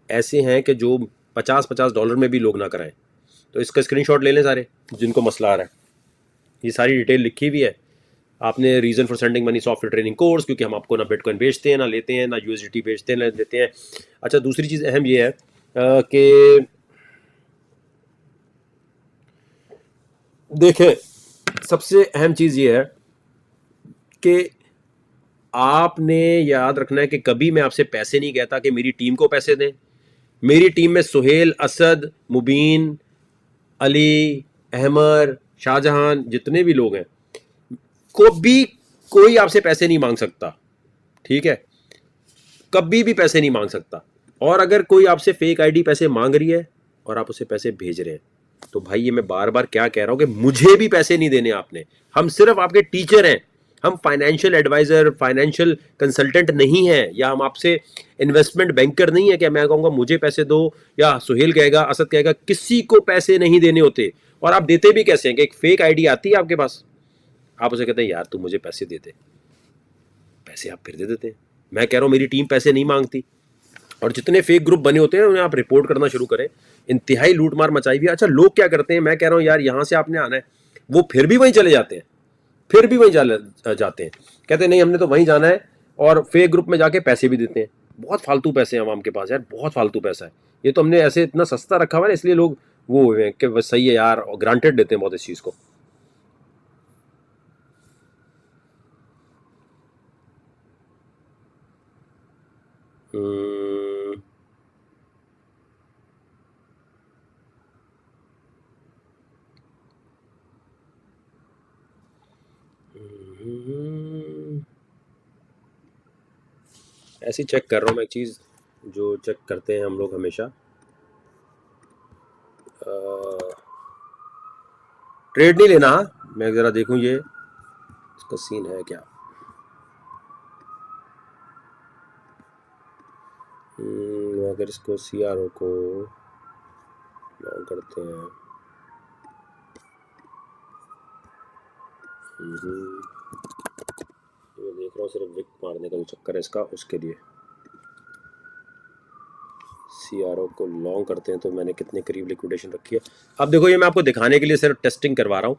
ऐसे हैं कि जो $50 में भी लोग ना कराएं। तो इसका स्क्रीनशॉट ले लें सारे जिनको मसला आ रहा है, ये सारी डिटेल लिखी हुई है। आपने reason for sending money software training course, क्योंकि हम आपको ना बिटकॉइन बेचते हैं, ना लेते हैं, ना USDT बेचते हैं, ना देते हैं। अच्छा, दूसरी चीज़ अहम ये है कि देखें, सबसे अहम चीज़ ये है कि आपने याद रखना है कि कभी मैं आपसे पैसे नहीं कहता कि मेरी टीम को पैसे दें। मेरी टीम में सुहेल, असद, मुबीन, अली, अहमर, शाहजहां, जितने भी लोग हैं, को भी कोई आपसे पैसे नहीं मांग सकता, ठीक है? कभी भी पैसे नहीं मांग सकता। और अगर कोई आपसे फेक आईडी पैसे मांग रही है और आप उसे पैसे भेज रहे हैं, तो भाई ये मैं बार बार क्या कह रहा हूं कि मुझे भी पैसे नहीं देने आपने। हम सिर्फ आपके टीचर हैं, हम फाइनेंशियल एडवाइजर, फाइनेंशियल कंसल्टेंट नहीं है, या हम आपसे इन्वेस्टमेंट बैंकर नहीं है कि मैं कहूँगा मुझे पैसे दो, या सुहेल कहेगा, असद कहेगा, किसी को पैसे नहीं देने होते। और आप देते भी कैसे हैं कि एक फेक आईडी आती है आपके पास, आप उसे कहते हैं यार तू मुझे पैसे दे दे, पैसे आप फिर दे देते हैं। मैं कह रहा हूँ मेरी टीम पैसे नहीं मांगती। और जितने फेक ग्रुप बने होते हैं उन्हें आप रिपोर्ट करना शुरू करें। इंतहाई लूटमार मचाई हुई है। अच्छा, लोग क्या करते हैं, मैं कह रहा हूँ यार यहाँ से आपने आना है, वो फिर भी वहीं चले जाते हैं, फिर भी वहीं जाते हैं, कहते हैं नहीं हमने तो वहीं जाना है, और फेक ग्रुप में जाके पैसे भी देते हैं। बहुत फालतू पैसे हैं आवाम के पास यार, बहुत फालतू पैसा है। ये तो हमने ऐसे इतना सस्ता रखा हुआ है, इसलिए लोग वो हुए हैं कि बस सही है यार, ग्रांटेड देते हैं बहुत इस चीज़ को। हम्म, ऐसे ही चेक कर रहा हूँ मैं एक चीज़ जो चेक करते हैं हम लोग हमेशा। ट्रेड नहीं लेना, हाँ मैं ज़रा देखूँ ये इसका सीन है क्या। अगर इसको CRO को लॉन्ग करते हैं, मैं देख रहा हूँ सिर्फ विक मारने का जो चक्कर है इसका, उसके लिए CRO को लॉन्ग करते हैं तो मैंने कितने करीब लिक्विडेशन रखी है। अब देखो ये मैं आपको दिखाने के लिए सिर्फ टेस्टिंग करवा रहा हूँ।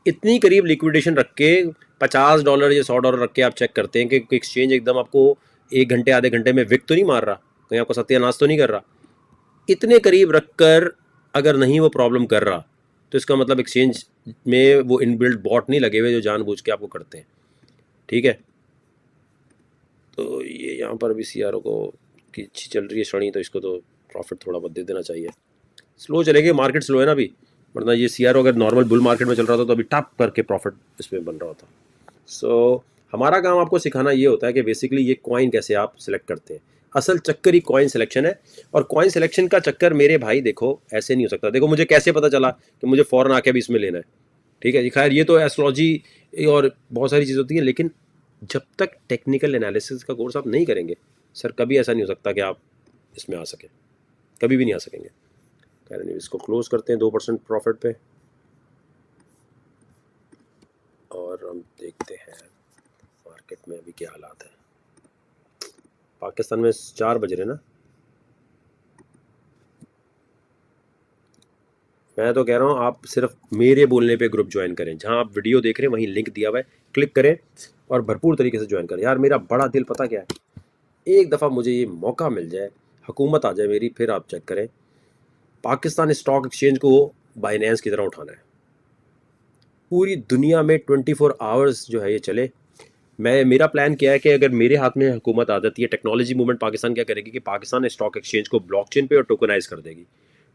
इतनी करीब लिक्विडेशन रख के $50 या $100 रख के आप चेक करते हैं कि एक्सचेंज एकदम आपको 1 घंटे आधे घंटे में विक तो नहीं मार रहा, कहीं आपको सत्यानाश तो नहीं कर रहा। इतने करीब रख कर अगर नहीं वो प्रॉब्लम कर रहा तो इसका मतलब एक्सचेंज में वो इनबिल्ट बॉट नहीं लगे हुए जो जानबूझ के आपको करते हैं। ठीक है, तो ये यहाँ पर भी CRO को की अच्छी चल रही है शनि, तो इसको तो प्रॉफिट थोड़ा बहुत दे देना चाहिए। स्लो चलेगी, मार्केट स्लो है ना अभी, वरना ये CRO अगर नॉर्मल बुल मार्केट में चल रहा था तो अभी टप करके प्रॉफिट इसमें बन रहा होता। सो हमारा काम आपको सिखाना ये होता है कि बेसिकली ये कॉइन कैसे आप सिलेक्ट करते हैं। असल चक्कर ही कॉइन सिलेक्शन है, और कॉइन सिलेक्शन का चक्कर मेरे भाई देखो ऐसे नहीं हो सकता। देखो मुझे कैसे पता चला कि मुझे फ़ौरन आके भी इसमें लेना है। ठीक है, खैर ये तो एस्ट्रोलॉजी और बहुत सारी चीज़ होती है, लेकिन जब तक टेक्निकल एनालिसिस का कोर्स आप नहीं करेंगे सर, कभी ऐसा नहीं हो सकता कि आप इसमें आ सकें, कभी भी नहीं आ सकेंगे। खैर नहीं, इसको क्लोज करते हैं 2% प्रॉफिट पे, और हम देखते हैं मार्केट में अभी क्या हालात है। पाकिस्तान में 4 बज रहे ना। मैं तो कह रहा हूँ आप सिर्फ मेरे बोलने पे ग्रुप ज्वाइन करें, जहाँ आप वीडियो देख रहे हैं वहीं लिंक दिया हुआ है, क्लिक करें और भरपूर तरीके से ज्वाइन करें। यार मेरा बड़ा दिल पता क्या है, एक दफ़ा मुझे ये मौका मिल जाए, हुकूमत आ जाए मेरी, फिर आप चेक करें, पाकिस्तान स्टॉक एक्सचेंज को बाइनेंस की तरह उठाना है। पूरी दुनिया में 24 आवर्स जो है ये चले। मेरा प्लान क्या है कि अगर मेरे हाथ में हुकूमत आ जाती है, टेक्नोलॉजी मूवमेंट पाकिस्तान क्या करेगी कि पाकिस्तान स्टॉक एक्सचेंज को ब्लॉकचेन पे और टोकनाइज कर देगी।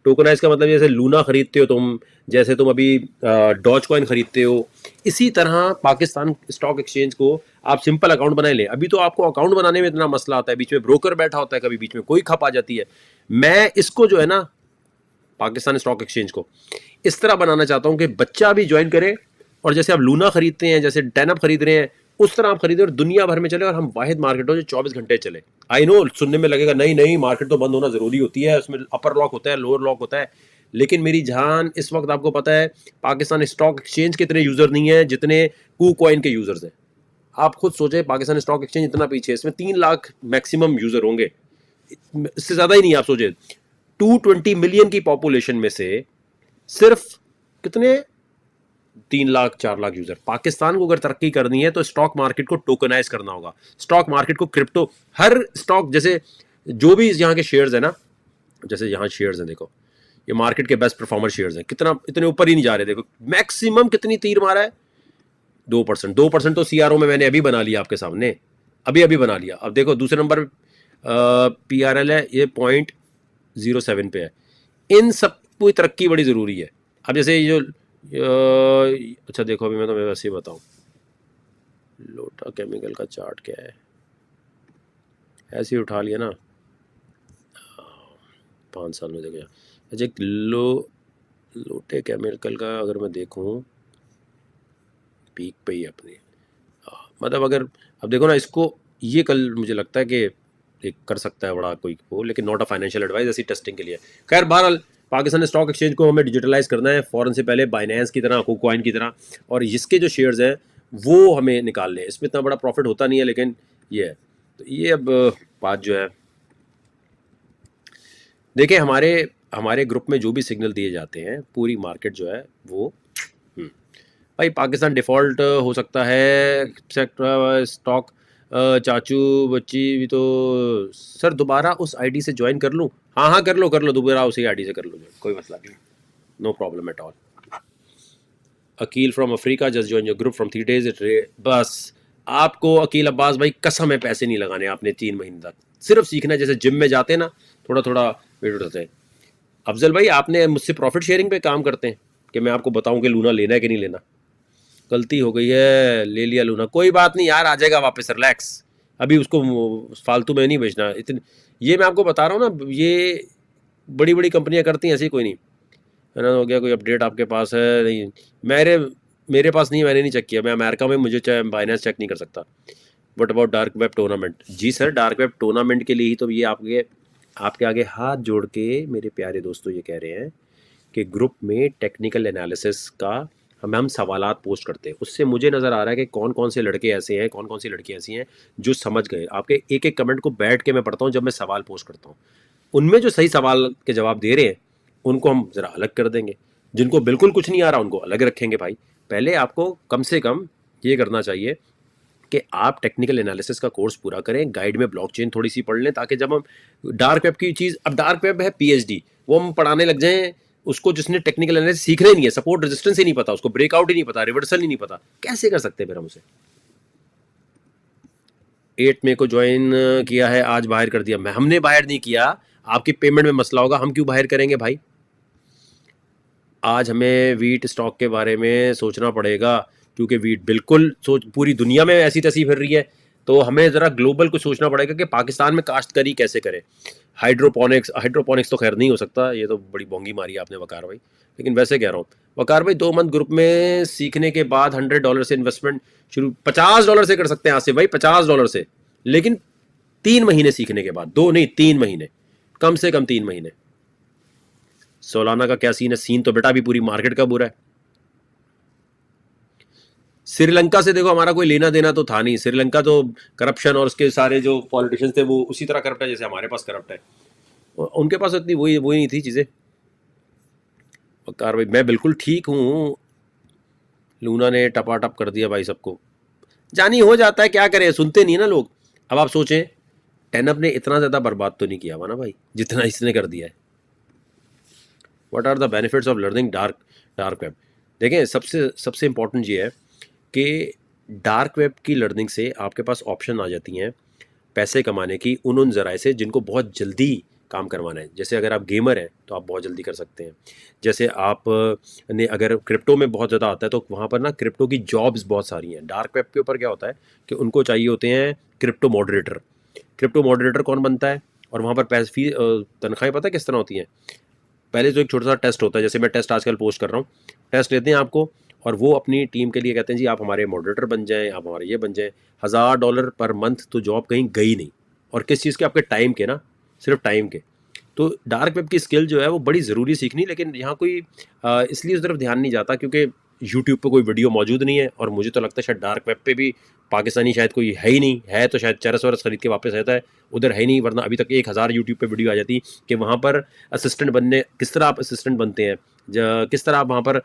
टोकनाइज का मतलब जैसे लूना खरीदते हो तुम, जैसे तुम अभी डॉज कॉइन खरीदते हो, इसी तरह पाकिस्तान स्टॉक एक्सचेंज को आप सिंपल अकाउंट बनाए लें। अभी तो आपको अकाउंट बनाने में इतना मसला आता है, बीच में ब्रोकर बैठा होता है, कभी बीच में कोई खप आ जाती है। मैं इसको जो है ना, पाकिस्तान स्टॉक एक्सचेंज को इस तरह बनाना चाहता हूं कि बच्चा भी ज्वाइन करे, और जैसे आप लूना खरीदते हैं, जैसे टैनअप खरीद रहे हैं, उस तरह आप खरीदें और दुनिया भर में चले, और हम वाहिद मार्केट हो जो 24 घंटे चले। आई नो सुनने में लगेगा नहीं नहीं मार्केट तो बंद होना जरूरी होती है, उसमें अपर लॉक होता है, लोअर लॉक होता है, लेकिन मेरी जान इस वक्त आपको पता है पाकिस्तान स्टॉक एक्सचेंज के इतने यूजर नहीं है जितने कू कॉइन के यूजर्स हैं। आप खुद सोचे पाकिस्तान स्टॉक एक्सचेंज इतना पीछे है, इसमें 3 लाख मैक्सिमम यूजर होंगे, इससे ज्यादा ही नहीं। आप सोचे 220 मिलियन की पॉपुलेशन में से सिर्फ कितने 3 लाख 4 लाख यूजर। पाकिस्तान को अगर तरक्की करनी है तो स्टॉक मार्केट को टोकनाइज करना होगा, स्टॉक मार्केट को क्रिप्टो, हर स्टॉक, जैसे जो भी यहाँ के शेयर्स है ना, जैसे यहाँ शेयर्स हैं देखो, ये मार्केट के बेस्ट परफॉर्मर शेयर्स हैं, कितना इतने ऊपर ही नहीं जा रहे। देखो मैक्सिमम कितनी तीर मारा है, 2%। 2% तो CRO में मैंने अभी बना लिया आपके सामने, अभी अभी बना लिया। अब देखो दूसरे नंबर PRL है, ये 0.07 पे है। इन सब की तरक्की बड़ी ज़रूरी है। अब जैसे ये जो अच्छा देखो, अभी मैं तुम्हें वैसे ही बताऊँ, लोटा केमिकल का चार्ट क्या है, ऐसे ही उठा लिया ना, 5 साल में देखो। अच्छा एक लोटे केमिकल का अगर मैं देखूँ, पीक पे ही अपने, मतलब अगर अब देखो ना इसको, ये कल मुझे लगता है कि एक कर सकता है बड़ा कोई वो, लेकिन नॉट अ फाइनेंशियल एडवाइस, ऐसी टेस्टिंग के लिए। खैर बहरहाल पाकिस्तान स्टॉक एक्सचेंज को हमें डिजिटलाइज करना है फ़ौरन से पहले, बाइनेंस की तरह, कॉइन की तरह, और इसके जो शेयर्स हैं वो हमें निकालने हैं। इसमें इतना बड़ा प्रॉफिट होता नहीं है, लेकिन ये है। तो ये अब बात जो है, देखिए हमारे ग्रुप में जो भी सिग्नल दिए जाते हैं, पूरी मार्केट जो है वो भाई पाकिस्तान डिफ़ॉल्ट हो सकता है, स्टॉक चाचू बच्ची भी तो सर दोबारा उस आईडी से ज्वाइन कर लूँ? हाँ हाँ कर लो दोबारा उसी आईडी से कर लो, कोई मसला नहीं, no problem at all. Aqeel from Africa just join your group from 3 days बस आपको अकील अब्बास भाई कसम है पैसे नहीं लगाने आपने 3 महीने तक, सिर्फ सीखना है। जैसे जिम में जाते हैं ना, थोड़ा थोड़ा वेट उठाते हैं। अफजल भाई आपने मुझसे प्रॉफिट शेयरिंग पे काम करते हैं कि मैं आपको बताऊं कि लूना लेना है कि नहीं लेना। गलती हो गई है, ले लिया लूना, कोई बात नहीं यार, आ जाएगा वापस, रिलैक्स। अभी उसको फालतू में नहीं बेचना इतने, ये मैं आपको बता रहा हूँ ना, ये बड़ी बड़ी कंपनियां करती हैं, ऐसी कोई नहीं है ना। हो गया कोई अपडेट आपके पास है? नहीं, मेरे पास नहीं, मैंने नहीं चेक किया, मैं अमेरिका में, मुझे चाहे बाइनेंस चेक नहीं कर सकता। What about dark web tournament? जी सर, डार्क वेब टूर्नामेंट के लिए ही तो ये आपके आगे हाथ जोड़ के मेरे प्यारे दोस्तों ये कह रहे हैं कि ग्रुप में टेक्निकल एनालिसिस का हम सवालात पोस्ट करते हैं, उससे मुझे नज़र आ रहा है कि कौन कौन से लड़के ऐसे हैं, कौन कौन सी लड़कियाँ ऐसी हैं जो समझ गए। आपके एक एक कमेंट को बैठ के मैं पढ़ता हूँ जब मैं सवाल पोस्ट करता हूँ, उनमें जो सही सवाल के जवाब दे रहे हैं उनको हम ज़रा अलग कर देंगे, जिनको बिल्कुल कुछ नहीं आ रहा उनको अलग रखेंगे। भाई पहले आपको कम से कम ये करना चाहिए कि आप टेक्निकल एनालिसिस का कोर्स पूरा करें, गाइड में ब्लॉकचेन थोड़ी सी पढ़ लें, ताकि जब हम डार्क वेब की चीज़, अब डार्क वेब है पीएचडी, वो हम पढ़ाने लग जाएं उसको जिसने टेक्निकल एनालिसिस सीखना ही नहीं है, सपोर्ट रेजिस्टेंस ही नहीं पता उसको, ब्रेकआउट ही नहीं पता, रिवर्सल ही नहीं पता, कैसे कर सकते हैं फिर हम उसे। 8 मई को ज्वाइन किया है, आज बाहर कर दिया। मैं हमने बाहर नहीं किया, आपकी पेमेंट में मसला होगा, हम क्यों बाहर करेंगे भाई। आज हमें वीट स्टॉक के बारे में सोचना पड़ेगा, क्योंकि वीट बिल्कुल सोच पूरी दुनिया में ऐसी तैसी फिर रही है, तो हमें ज़रा ग्लोबल कुछ सोचना पड़ेगा कि पाकिस्तान में काश्तकारी कैसे करें। हाइड्रोपोनिक्स तो खैर नहीं हो सकता, ये तो बड़ी बोंगी मारी आपने वकार भाई, लेकिन वैसे कह रहा हूँ वकार भाई, 2 मंथ ग्रुप में सीखने के बाद $100 से इन्वेस्टमेंट शुरू, $50 से कर सकते हैं आसिफ भाई, $50 से, लेकिन 3 महीने सीखने के बाद, 2 नहीं 3 महीने, कम से कम 3 महीने। सोलाना का क्या सीन है? सीन तो बेटा अभी पूरी मार्केट का बुरा है। श्रीलंका से देखो हमारा कोई लेना देना तो था नहीं, श्रीलंका तो करप्शन और उसके सारे जो पॉलिटिशियंस थे वो उसी तरह करप्ट है जैसे हमारे पास करप्ट है, उनके पास इतनी वही नहीं थी चीज़ें। कार भाई मैं बिल्कुल ठीक हूँ, लूना ने टपाटप कर दिया भाई सबको, जानी हो जाता है, क्या करें, सुनते नहीं है ना लोग। अब आप सोचें टेनअप ने इतना ज़्यादा बर्बाद तो नहीं किया हुआ ना भाई जितना इसने कर दिया है। What are the benefits of learning dark web? देखें सबसे सबसे इम्पॉर्टेंट ये है कि डार्क वेब की लर्निंग से आपके पास ऑप्शन आ जाती हैं पैसे कमाने की उन ज़राए से जिनको बहुत जल्दी काम करवाना है। जैसे अगर आप गेमर हैं तो आप बहुत जल्दी कर सकते हैं, जैसे आप ने अगर क्रिप्टो में बहुत ज़्यादा आता है तो वहाँ पर ना क्रिप्टो की जॉब्स बहुत सारी हैं। डार्क वेब के ऊपर क्या होता है कि उनको चाहिए होते हैं क्रिप्टो मॉडरेटर। क्रिप्टो मॉडरेटर कौन बनता है और वहाँ पर पैसे फी तनख्वाहें पता है किस तरह होती हैं? पहले तो एक छोटा सा टेस्ट होता है, जैसे मैं टेस्ट आजकल पोस्ट कर रहा हूँ, टेस्ट लेते हैं आपको और वो अपनी टीम के लिए कहते हैं जी आप हमारे मॉडरेटर बन जाएं, आप हमारे ये बन जाएं। $1000 पर मंथ तो जॉब कहीं गई नहीं, और किस चीज़ के? आपके टाइम के ना, सिर्फ टाइम के। तो डार्क वेब की स्किल जो है वो बड़ी ज़रूरी सीखनी, लेकिन यहाँ कोई इसलिए उस तरफ ध्यान नहीं जाता क्योंकि यूट्यूब पे कोई वीडियो मौजूद नहीं है, और मुझे तो लगता है शायद डार्क वेब पे भी पाकिस्तानी शायद कोई है ही नहीं, है तो शायद चरस वरस खरीद के वापस रहता है, उधर है ही नहीं, वरना अभी तक 1000 यूट्यूब पे वीडियो आ जाती कि वहाँ पर असिस्टेंट बनने, किस तरह आप असिस्टेंट बनते हैं, किस तरह आप वहाँ पर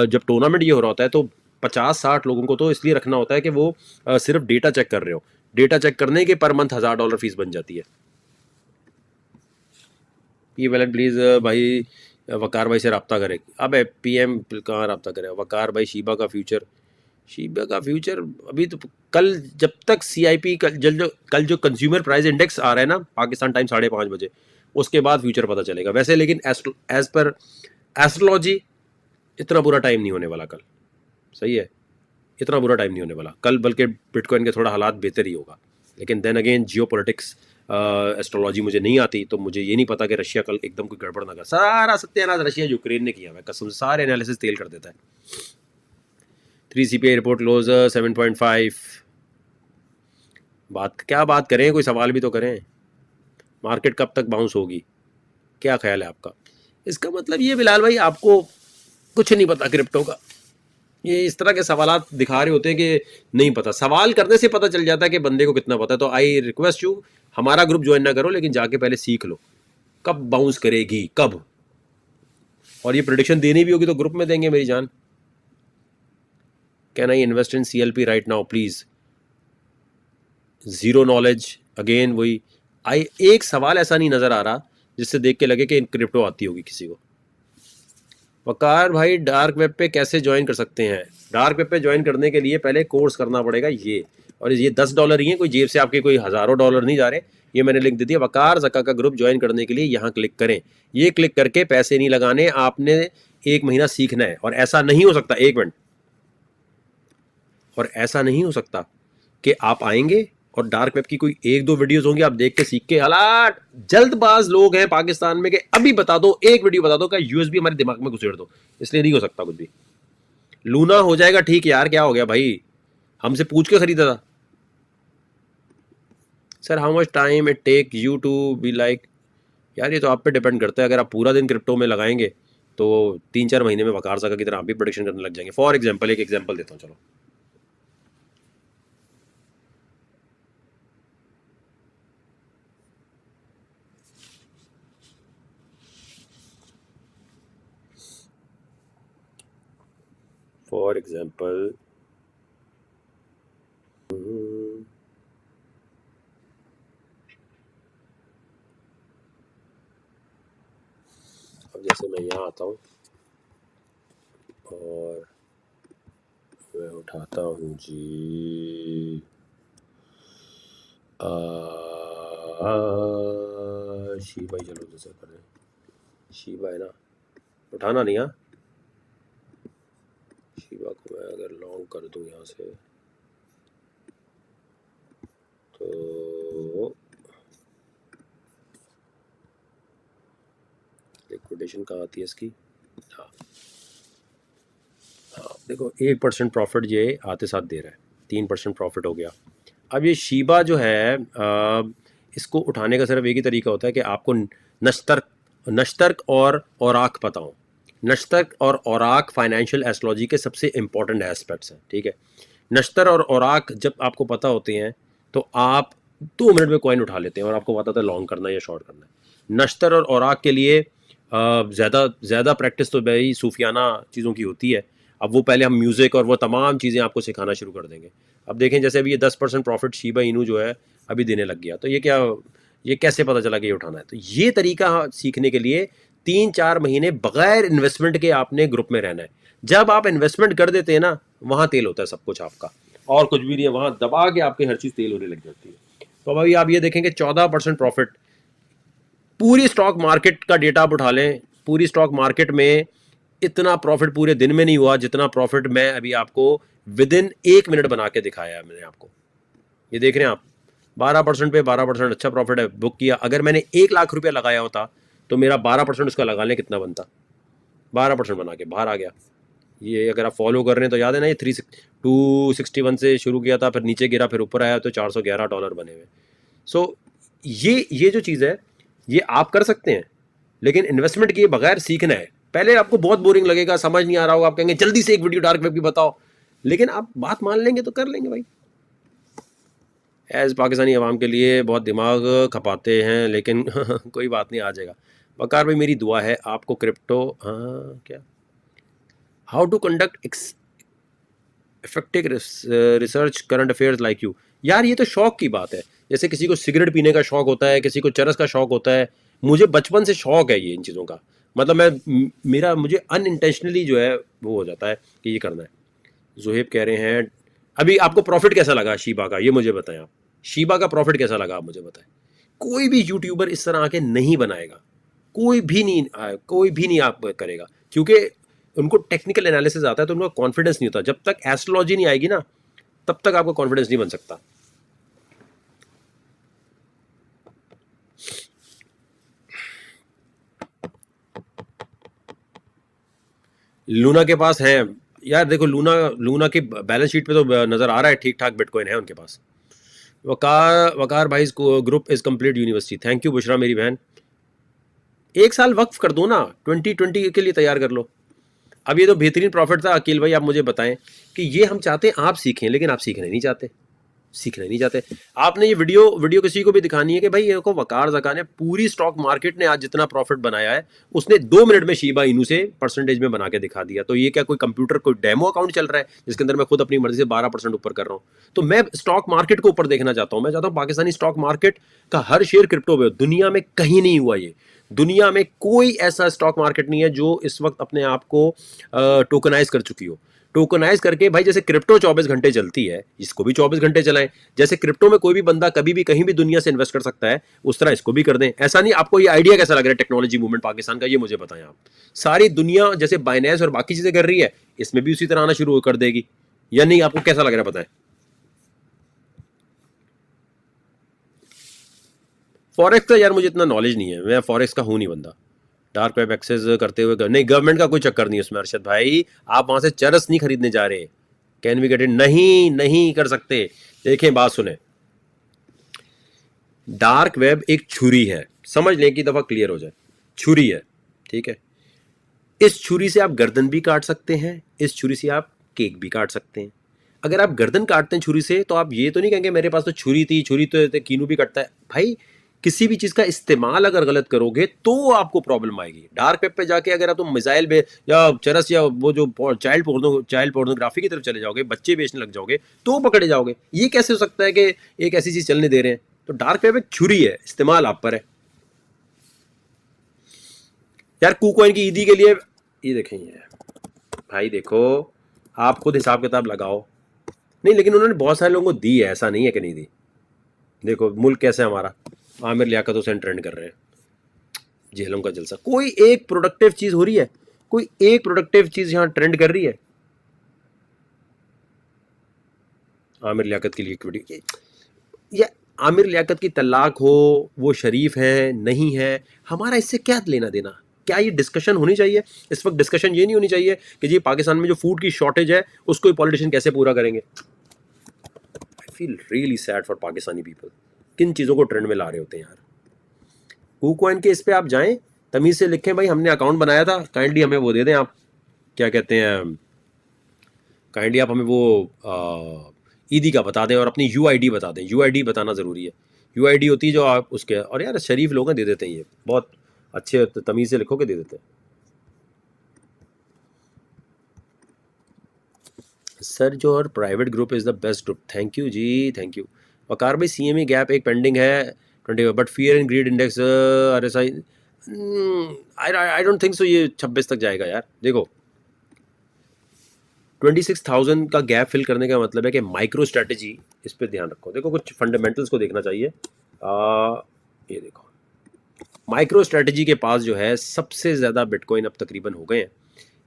जब टूर्नामेंट ये हो रहा होता है तो 50-60 लोगों को तो इसलिए रखना होता है कि वो सिर्फ डेटा चेक कर रहे हो, डेटा चेक करने के पर मंथ $1000 फीस बन जाती है। पी वैलेट प्लीज़ भाई वकार भाई से रब्ता करें। अब PM कहाँ रब्ता करें वकार भाई? शीबा का फ्यूचर अभी तो, कल जब तक CIP कल जो कंज्यूमर प्राइस इंडेक्स आ रहा है ना पाकिस्तान टाइम 5:30 बजे, उसके बाद फ्यूचर पता चलेगा वैसे, लेकिन एज पर एस्ट्रोलॉजी इतना बुरा टाइम नहीं होने वाला कल, सही है, इतना बुरा टाइम नहीं होने वाला कल, बल्कि बिटकॉइन के थोड़ा हालात बेहतर ही होगा। लेकिन then again geopolitics astrology मुझे नहीं आती, तो मुझे ये नहीं पता कि रशिया कल एकदम कोई गड़बड़ ना कर, सारा सत्यानाश रशिया यूक्रेन ने किया हुआ है, कसम से सारे एनालिसिस तेल कर देता है। 3 CPI रिपोर्ट क्लोज 7.5। बात करें, कोई सवाल भी तो करें। मार्केट कब तक बाउंस होगी, क्या ख्याल है आपका? इसका मतलब ये बिलाल भाई आपको कुछ नहीं पता क्रिप्टो का, ये इस तरह के सवालात दिखा रहे होते हैं कि नहीं पता। सवाल करने से पता चल जाता है कि बंदे को कितना पता है। तो आई रिक्वेस्ट यू, हमारा ग्रुप ज्वाइन ना करो, लेकिन जाके पहले सीख लो कब बाउंस करेगी, कब, और ये प्रेडिक्शन देनी भी होगी तो ग्रुप में देंगे मेरी जान। Can I invest in CLP right now please? Zero knowledge, again वही। एक सवाल ऐसा नहीं नजर आ रहा जिससे देख के लगे कि क्रिप्टो आती होगी किसी को। वकार भाई डार्क वेब पे कैसे ज्वाइन कर सकते हैं? डार्क वेब पे ज्वाइन करने के लिए पहले कोर्स करना पड़ेगा ये, और ये $10 ही है, कोई जेब से आपके कोई हज़ारों डॉलर नहीं जा रहे। ये मैंने लिंक दे दिया, वकार ज़का का ग्रुप ज्वाइन करने के लिए यहाँ क्लिक करें। ये क्लिक करके पैसे नहीं लगाने, आपने 1 महीना सीखना है। और ऐसा नहीं हो सकता, 1 मिनट, और ऐसा नहीं हो सकता कि आप आएंगे और डार्क वेब की कोई 1-2 वीडियोस होंगी, आप देख के सीख के हालात। जल्दबाज लोग हैं पाकिस्तान में कि अभी बता दो, एक वीडियो बता दो, का USB हमारे दिमाग में घुसेड़ दो, इसलिए नहीं हो सकता कुछ भी। लूना हो जाएगा ठीक यार, क्या हो गया भाई, हमसे पूछ के खरीदा था। Sir how much time it take you to be like, यार ये तो आप पे डिपेंड करता है। अगर आप पूरा दिन क्रिप्टो में लगाएंगे तो 3-4 महीने में वकार ज़का की तरह आप भी प्रेडिक्शन करने लग जाएंगे। फॉर एग्जाम्पल एक एग्जाम्पल देता हूँ, चलो फॉर एग्जाम्पल अब जैसे मैं यहाँ आता हूँ और मैं उठाता हूँ जी शीबा ही, चलो जैसे करें शीबा है ना, उठाना नहीं, हाँ शीबा को मैं अगर लॉन्ग कर दूँ यहाँ से तो लिक्विडेशन कहाँ आती है इसकी, हाँ हाँ देखो 1% प्रॉफिट ये आते साथ दे रहा है, 3% प्रॉफिट हो गया। अब ये शीबा जो है इसको उठाने का सिर्फ एक ही तरीका होता है कि आपको नश्तर्क और औराक पता हो। नश्तर्क और औराक फाइनेंशियल एस्ट्रोलॉजी के सबसे इंपॉर्टेंट एस्पेक्ट्स हैं, ठीक है। नश्तर और औराक जब आपको पता होते हैं तो आप 2 मिनट में कॉइन उठा लेते हैं और आपको पता था लॉन्ग करना है या शॉर्ट करना है। नश्तर और औराक के लिए ज़्यादा प्रैक्टिस तो भाई सूफियाना चीज़ों की होती है। अब वो पहले हम म्यूज़िक और वो तमाम चीज़ें आपको सिखाना शुरू कर देंगे। अब देखें जैसे अभी ये 10% प्रॉफिट शीबा इनू जो है अभी देने लग गया, तो ये कैसे पता चला कि ये उठाना है। तो ये तरीका सीखने के लिए 3-4 महीने बगैर इन्वेस्टमेंट के आपने ग्रुप में रहना है। जब आप इन्वेस्टमेंट कर देते हैं ना, वहाँ तेल होता है सब कुछ आपका, और कुछ भी नहीं है, वहाँ दबा के आपकी हर चीज़ तेल होने लग जाती है। तो अभी आप ये देखेंगे 14% प्रॉफिट, पूरी स्टॉक मार्केट का डेटा आप उठा लें, पूरी स्टॉक मार्केट में इतना प्रॉफिट पूरे दिन में नहीं हुआ जितना प्रॉफिट मैं अभी आपको विद इन 1 मिनट बना के दिखाया है मैंने आपको। ये देख रहे हैं आप 12% पे 12% अच्छा प्रॉफिट है बुक किया। अगर मैंने 1 लाख रुपया लगाया होता तो मेरा 12% उसका लगा लें कितना बनता, 12% बना के बाहर आ गया। ये अगर आप फॉलो कर रहे हैं तो याद है ना, ये 261 से शुरू किया था, फिर नीचे गिरा, फिर ऊपर आया तो $411 बने हुए। सो ये जो चीज़ है ये आप कर सकते हैं, लेकिन इन्वेस्टमेंट किए बगैर सीखना है। पहले आपको बहुत बोरिंग लगेगा, समझ नहीं आ रहा होगा, आप कहेंगे जल्दी से एक वीडियो डार्क वेब की बताओ, लेकिन आप बात मान लेंगे तो कर लेंगे भाई। एज पाकिस्तानी अवाम के लिए बहुत दिमाग खपाते हैं, लेकिन कोई बात नहीं, आ जाएगा। वकार भाई मेरी दुआ है आपको क्रिप्टो, हाँ क्या, how to conduct effective research current affairs like you. यार ये तो शौक की बात है, जैसे किसी को सिगरेट पीने का शौक होता है, किसी को चरस का शौक होता है, मुझे बचपन से शौक है ये इन चीज़ों का। मतलब मुझे अनइंटेंशनली जो है वो हो जाता है कि ये करना है। जुहेब कह रहे हैं अभी आपको प्रॉफिट कैसा लगा शीबा का, ये मुझे बताएं आप, शीबा का प्रॉफिट कैसा लगा आप मुझे बताएं। कोई भी यूट्यूबर इस तरह आके नहीं बनाएगा, कोई भी नहीं आप करेगा, क्योंकि उनको टेक्निकल एनालिसिस आता है तो उनको कॉन्फिडेंस नहीं होता। जब तक एस्ट्रोलॉजी नहीं आएगी ना, तब तक आपको कॉन्फिडेंस नहीं बन सकता। लूना के पास है यार, देखो लूना की बैलेंस शीट पे तो नजर आ रहा है ठीक ठाक बिटकॉइन है उनके पास। वकार भाई group is complete university, thank you Bushra मेरी बहन। 1 साल वक्फ कर दो ना, 2020 के लिए तैयार कर लो। अब ये तो बेहतरीन प्रॉफिट था। अकील भाई आप मुझे बताएं कि ये हम चाहते हैं आप सीखें, लेकिन आप सीखना नहीं चाहते। आपने ये वीडियो किसी को भी दिखानी है कि भाई ये को वकार ज़का ने पूरी स्टॉक मार्केट ने आज जितना प्रॉफिट बनाया है उसने 2 मिनट में शीबा इनू से परसेंटेज में बना के दिखा दिया। तो ये क्या कोई कंप्यूटर कोई डेमो अकाउंट चल रहा है जिसके अंदर मैं खुद अपनी मर्जी से 12% ऊपर कर रहा हूँ? तो मैं स्टॉक मार्केट को ऊपर देखना चाहता हूँ। मैं चाहता हूँ पाकिस्तानी स्टॉक मार्केट का हर शेयर क्रिप्टो पे। दुनिया में कहीं नहीं हुआ ये, दुनिया में कोई ऐसा स्टॉक मार्केट नहीं है जो इस वक्त अपने आप को टोकनाइज कर चुकी हो। टोकनाइज करके भाई, जैसे क्रिप्टो 24 घंटे चलती है, इसको भी 24 घंटे चलाएं। जैसे क्रिप्टो में कोई भी बंदा कभी भी कहीं भी दुनिया से इन्वेस्ट कर सकता है, उस तरह इसको भी कर दें। ऐसा नहीं, आपको ये आइडिया कैसा लग रहा है टेक्नोलॉजी मूवमेंट पाकिस्तान का, ये मुझे बताएं आप। सारी दुनिया जैसे बाइनेंस और बाकी चीजें कर रही है, इसमें भी उसी तरह आना शुरू कर देगी या नहीं? आपको कैसा लग रहा है बताएं। फॉरेक्स का यार मुझे इतना नॉलेज नहीं है, मैं फॉरेक्स का हूं नहीं बंदा। डार्क वेब एक्सेस करते हुए नहीं, गवर्नमेंट का कोई चक्कर नहीं है उसमें अरशद भाई। आप वहां से चरस नहीं खरीदने जा रहे, कैन वी गेट इट, नहीं कर सकते। देखें बात सुने, डार्क वेब एक छुरी है, समझ लें कि दफा क्लियर हो जाए, छुरी है, ठीक है। इस छुरी से आप गर्दन भी काट सकते हैं, इस छुरी से आप केक भी काट सकते हैं। अगर आप गर्दन काटते हैं छुरी से तो आप ये तो नहीं कहेंगे मेरे पास तो छुरी थी, छुरी तो कीनू भी कटता है। भाई किसी भी चीज़ का इस्तेमाल अगर गलत करोगे तो आपको प्रॉब्लम आएगी। डार्क वेब पे जाके अगर आप तुम मिसाइल या चरस या वो जो चाइल्ड पोर्नोग्राफी की तरफ चले जाओगे, बच्चे बेचने लग जाओगे, तो पकड़े जाओगे। ये कैसे हो सकता है कि एक ऐसी चीज़ चलने दे रहे हैं? तो डार्क वेब एक छुरी है, इस्तेमाल आप पर है यार। कुकॉइन की ईदी के लिए ये देखें, ये भाई देखो, आप खुद हिसाब किताब लगाओ। नहीं लेकिन उन्होंने बहुत सारे लोगों को दी है, ऐसा नहीं है कि नहीं दी। देखो मुल्क कैसे हमारा, आमिर लियाकत हुसैन ट्रेंड कर रहे हैं, जेहलम का जलसा। कोई एक प्रोडक्टिव चीज हो रही है, कोई एक प्रोडक्टिव चीज यहां ट्रेंड कर रही है? आमिर लियाकत की लिक्विडिटी, या आमिर लियाकत की तलाक हो, वो शरीफ है नहीं है, हमारा इससे क्या लेना देना? क्या ये डिस्कशन होनी चाहिए? इस वक्त डिस्कशन ये नहीं होनी चाहिए कि जी पाकिस्तान में जो फूड की शॉर्टेज है उसको पॉलिटिशियन कैसे पूरा करेंगे। I feel really sad for Pakistani people. किन चीज़ों को ट्रेंड में ला रहे होते हैं यार। कुकॉइन के इस पे आप जाएं, तमीज़ से लिखें भाई हमने अकाउंट बनाया था, काइंडली हमें वो दे दें, आप क्या कहते हैं, काइंडली आप हमें वो ईदी का बता दें और अपनी यूआईडी बता दें। यूआईडी बताना ज़रूरी है। यूआईडी होती है जो आप उसके, और यार शरीफ लोग दे देते हैं, ये बहुत अच्छे तमीज़ से लिखो के दे देते हैं। सर जो और private group is the best group, thank you जी, थैंक यू। वकार भाई सीएमई गैप एक पेंडिंग है 20, but fear and greed index RSI I don't think so ये 26 तक जाएगा यार। देखो 26,000 का गैप फिल करने का मतलब है कि माइक्रो स्ट्रेटजी, इस पर ध्यान रखो। देखो कुछ फंडामेंटल्स को देखना चाहिए। ये देखो माइक्रो स्ट्रेटजी के पास जो है सबसे ज़्यादा बिटकॉइन अब तकरीबन हो गए हैं।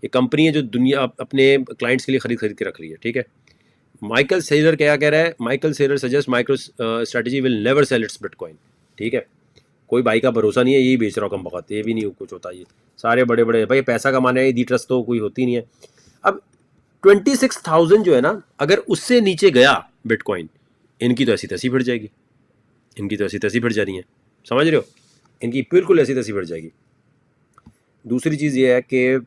ये कंपनी है जो दुनिया अपने क्लाइंट्स के लिए खरीद के रख रही है, ठीक है। माइकल सेलर क्या कह रहा है? Michael Saylor suggest micro strategy will never cell it's bitcoin, ठीक है। कोई भाई का भरोसा नहीं है, यही बेच रहा हूँ कम वक्त, ये भी नहीं कुछ होता। ये सारे बड़े बड़े भाई पैसा कमाने है, दी ट्रस्ट तो कोई होती नहीं है। अब 26,000 जो है ना, अगर उससे नीचे गया बिटकॉइन, इनकी तो ऐसी तैसी फिर जाएगी, इनकी तो ऐसी तैसी फिर जा रही है, समझ रहे हो, इनकी बिल्कुल ऐसी तैसी फिर जाएगी। दूसरी चीज़ ये है कि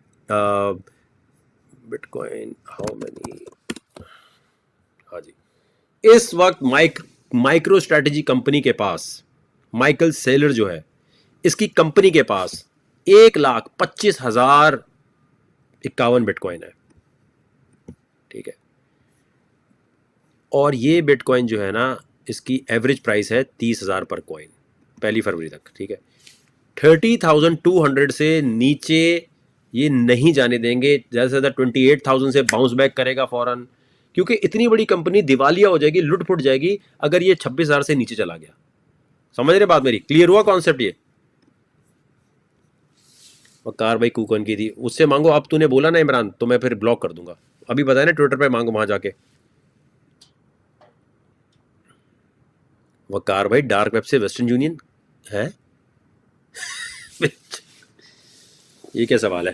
बिटकॉइन हाउ मैनी, हाँ जी, इस वक्त माइक्रो स्ट्रेटजी कंपनी के पास, माइकल सेलर जो है, इसकी कंपनी के पास 1,25,051 बिटकॉइन है, ठीक है। और ये बिटकॉइन जो है ना, इसकी एवरेज प्राइस है 30,000 पर कॉइन 1 फरवरी तक, ठीक है। 30,200 से नीचे ये नहीं जाने देंगे। ज़्यादा से ज़्यादा 28,000 से बाउंस बैक करेगा फौरन, क्योंकि इतनी बड़ी कंपनी दिवालिया हो जाएगी, लुट फुट जाएगी अगर ये 26,000 से नीचे चला गया। समझ रहे बात मेरी? क्लियर हुआ कॉन्सेप्ट? ये वकार भाई कुकॉइन की थी, उससे मांगो। अब तूने बोला ना इमरान, तो मैं फिर ब्लॉक कर दूंगा। अभी बताया ना ट्विटर पे मांगो, वहां जाके। वकार भाई डार्क वेब से वेस्टर्न यूनियन है ये क्या सवाल है?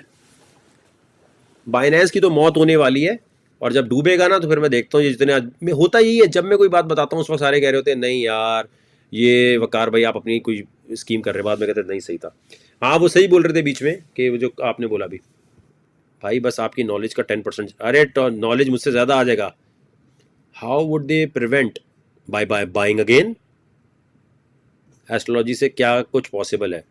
बाइनेंस की तो मौत होने वाली है, और जब डूबेगा ना तो फिर मैं देखता हूँ। ये जितने में होता यही है, जब मैं कोई बात बताता हूँ उस वक्त सारे कह रहे होते हैं नहीं यार ये वकार भाई आप अपनी कोई स्कीम कर रहे, बाद में कहते नहीं सही था। हाँ वो सही बोल रहे थे बीच में कि वो जो आपने बोला भी, भाई बस आपकी नॉलेज का 10%, अरे नॉलेज मुझसे ज़्यादा आ जाएगा। How would they prevent? By buying again. Astrology से क्या कुछ पॉसिबल है?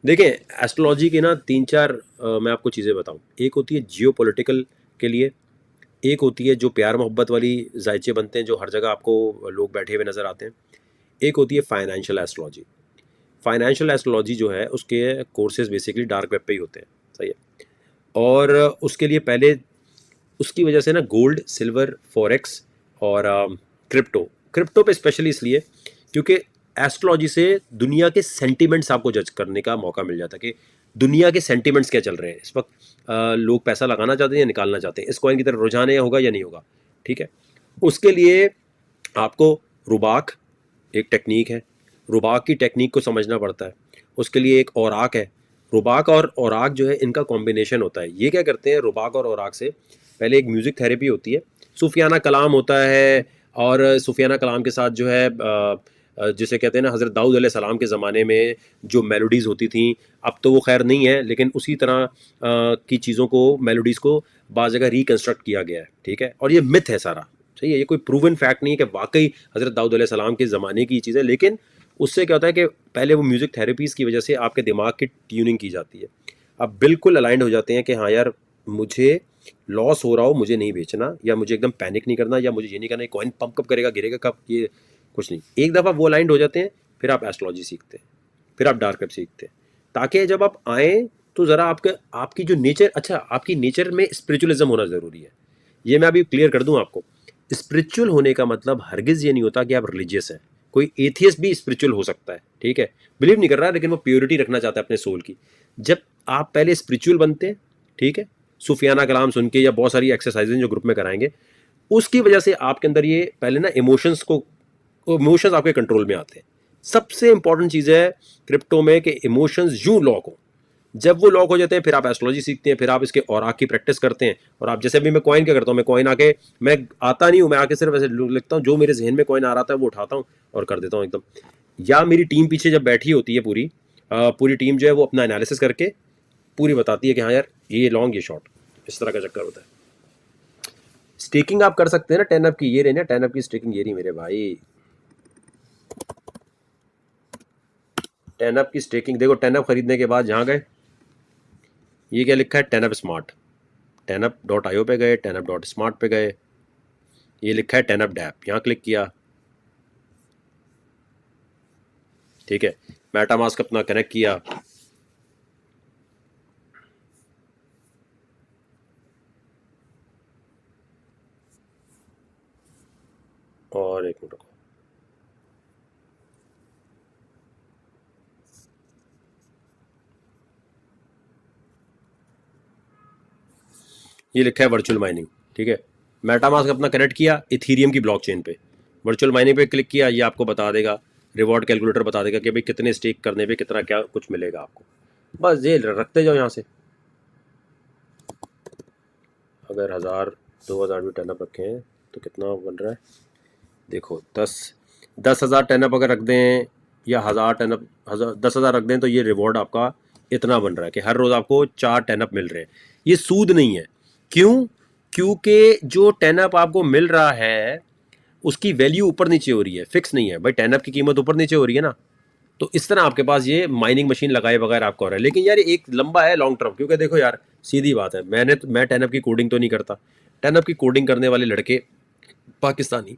देखें एस्ट्रोलॉजी के ना 3-4 मैं आपको चीज़ें बताऊं। एक होती है जियोपॉलिटिकल के लिए, एक होती है जो प्यार मोहब्बत वाली जायचे बनते हैं जो हर जगह आपको लोग बैठे हुए नज़र आते हैं, एक होती है फाइनेंशियल एस्ट्रोलॉजी। फाइनेंशियल एस्ट्रोलॉजी जो है उसके कोर्सेज बेसिकली डार्क वेब पे ही होते हैं, सही है। और उसके लिए पहले उसकी वजह से ना गोल्ड, सिल्वर, फॉरेक्स और क्रिप्टो पे स्पेशली इसलिए क्योंकि एस्ट्रोलॉजी से दुनिया के सेंटिमेंट्स आपको जज करने का मौका मिल जाता है कि दुनिया के सेंटिमेंट्स क्या चल रहे हैं इस वक्त। लोग पैसा लगाना चाहते हैं या निकालना चाहते हैं, इस कॉइन की तरफ रुझान या होगा या नहीं होगा, ठीक है। उसके लिए आपको रुबाक एक टेक्निक है, रुबाक की टेक्निक को समझना पड़ता है। उसके लिए एक औराक है। रुबाक और औराक जो है इनका कॉम्बिनेशन होता है। ये क्या करते हैं, रुबाक और औराक से पहले एक म्यूज़िक थेरेपी होती है, सूफियाना कलाम होता है, और सूफियाना कलाम के साथ जो है जिसे कहते हैं ना हज़रत दाऊद अलैहिस्सलाम के ज़माने में जो मेलोडीज़ होती थी, अब तो वो खैर नहीं है, लेकिन उसी तरह की चीज़ों को, मेलोडीज़ को बाज़ जगह रिकंस्ट्रक्ट किया गया है, ठीक है। और ये मिथ है सारा, सही है, ये कोई प्रूवन फैक्ट नहीं है कि वाकई हज़रत दाऊद अलैहिस्सलाम के ज़माने की चीज़ है। लेकिन उससे क्या होता है कि पहले वो म्यूज़िक थेरेपीज़ की वजह से आपके दिमाग की ट्यूनिंग की जाती है, आप बिल्कुल अलाइंड हो जाते हैं कि हाँ यार, मुझे लॉस हो रहा हो, मुझे नहीं बेचना, या मुझे एकदम पैनिक नहीं करना, या मुझे ये नहीं करना कॉइन पंप कब करेगा, गिरेगा कब, ये कुछ नहीं। एक दफ़ा वो अलाइंड हो जाते हैं, फिर आप एस्ट्रोलॉजी सीखते हैं, फिर आप डार्क वेब सीखते हैं, ताकि जब आप आएँ तो ज़रा आपके आपकी जो नेचर, अच्छा आपकी नेचर में स्पिरिचुअलिज्म होना ज़रूरी है। ये मैं अभी क्लियर कर दूं आपको। स्पिरिचुअल होने का मतलब हरगिज़ ये नहीं होता कि आप रिलीजियस हैं। कोई एथियस्ट भी स्पिरिचुअल हो सकता है, ठीक है, बिलीव नहीं कर रहा लेकिन वो प्योरिटी रखना चाहता है अपने सोल की। जब आप पहले स्पिरिचुअल बनते हैं, ठीक है, सूफियाना कलाम सुन के या बहुत सारी एक्सरसाइजें जो ग्रुप में कराएंगे, उसकी वजह से आपके अंदर ये पहले ना इमोशंस आपके कंट्रोल में आते हैं। सबसे इंपॉर्टेंट चीज़ है क्रिप्टो में कि इमोशंस यूं लॉक हो। जब वो लॉक हो जाते हैं, फिर आप एस्ट्रोलॉजी सीखते हैं, फिर आप इसके और की प्रैक्टिस करते हैं। और आप जैसे अभी मैं कॉइन क्या करता हूँ, मैं कॉइन आके, मैं आता नहीं हूँ, मैं आके सिर्फ ऐसे लिखता हूँ, जो मेरे जहन में कॉइन आ रहा था वो उठाता हूँ और कर देता हूँ एकदम। या मेरी टीम पीछे जब बैठी होती है, पूरी टीम जो है वो अपना एनालिसिस करके पूरी बताती है कि हाँ यार ये लॉन्ग ये शॉर्ट, इस तरह का चक्कर होता है। स्टेकिंग आप कर सकते हैं ना 10 अप की, ये रही ना 10 अप की स्टेकिंग, ये रही मेरे भाई 10 अप की स्टेकिंग। देखो 10 अप खरीदने के बाद जहाँ गए, ये क्या लिखा है, 10 अप स्मार्ट, 10up.io पे गए, 10up.smart पे गए, ये लिखा है 10up डैप, यहाँ क्लिक किया, ठीक है, मेटामास्क अपना कनेक्ट किया, और एक मिनट रुको, ये लिखा है वर्चुअल माइनिंग, ठीक है, मेटामास्क अपना कनेक्ट किया इथीरियम की ब्लॉकचेन पे, वर्चुअल माइनिंग पे क्लिक किया, ये आपको बता देगा, रिवॉर्ड कैलकुलेटर बता देगा कि भाई कितने स्टेक करने पे कितना क्या कुछ मिलेगा आपको। बस ये रखते जाओ यहाँ से। अगर 1000 2000 भी 10 अप रखे हैं तो कितना बन रहा है, देखो 10,000 10 अप अगर रख दें, या 1000 10 अप, 10,000 रख दें, तो ये रिवॉर्ड आपका इतना बन रहा है कि हर रोज़ आपको 4 10 अप मिल रहे हैं। ये सूद नहीं है, क्यों? क्योंकि जो 10 अप आपको मिल रहा है उसकी वैल्यू ऊपर नीचे हो रही है, फिक्स नहीं है भाई। 10 अप की कीमत ऊपर नीचे हो रही है ना, तो इस तरह आपके पास ये माइनिंग मशीन लगाए बगैर आपको हो रहा है। लेकिन यार एक लंबा है लॉन्ग टर्म, क्योंकि देखो यार सीधी बात है, मैं 10 अप की कोडिंग तो नहीं करता। 10 अप की कोडिंग करने वाले लड़के पाकिस्तानी,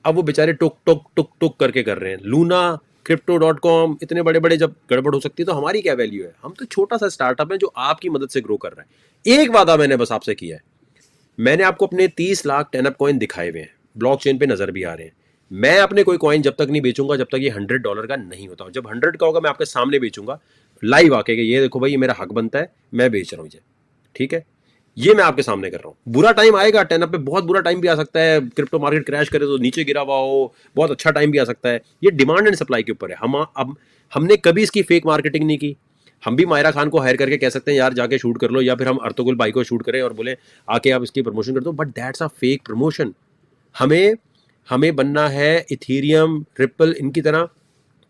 अब वो बेचारे टुक टुक टुक टुक करके कर रहे हैं। लूना, crypto.com, इतने बड़े बड़े जब गड़बड़ हो सकती है तो हमारी क्या वैल्यू है? हम तो छोटा सा स्टार्टअप है जो आपकी मदद से ग्रो कर रहा है। एक वादा मैंने बस आपसे किया है, मैंने आपको अपने 30 लाख 10 अप कॉइन दिखाए हुए हैं, ब्लॉकचेन पे नजर भी आ रहे हैं। मैं अपने कोई कॉइन जब तक नहीं बेचूंगा जब तक ये $100 का नहीं होता। जब 100 का होगा मैं आपके सामने बेचूंगा, लाइव आके कि ये देखो भाई ये मेरा हक बनता है, मैं बेच रहा हूँ ये, ठीक है। ये मैं आपके सामने कर रहा हूँ। बुरा टाइम आएगा 10 अप पे, बहुत बुरा टाइम भी आ सकता है, क्रिप्टो मार्केट क्रैश करे तो नीचे गिरा हुआ हो, बहुत अच्छा टाइम भी आ सकता है। ये डिमांड एंड सप्लाई के ऊपर है। अब हमने कभी इसकी फेक मार्केटिंग नहीं की। हम भी मायरा खान को हायर करके कह सकते हैं यार जाके शूट कर लो, या फिर हम अर्तुगरुल भाई को शूट करें और बोले आके आप इसकी प्रमोशन कर दो, but that's a fake promotion. हमें हमें बनना है इथीरियम, रिपल, इनकी तरह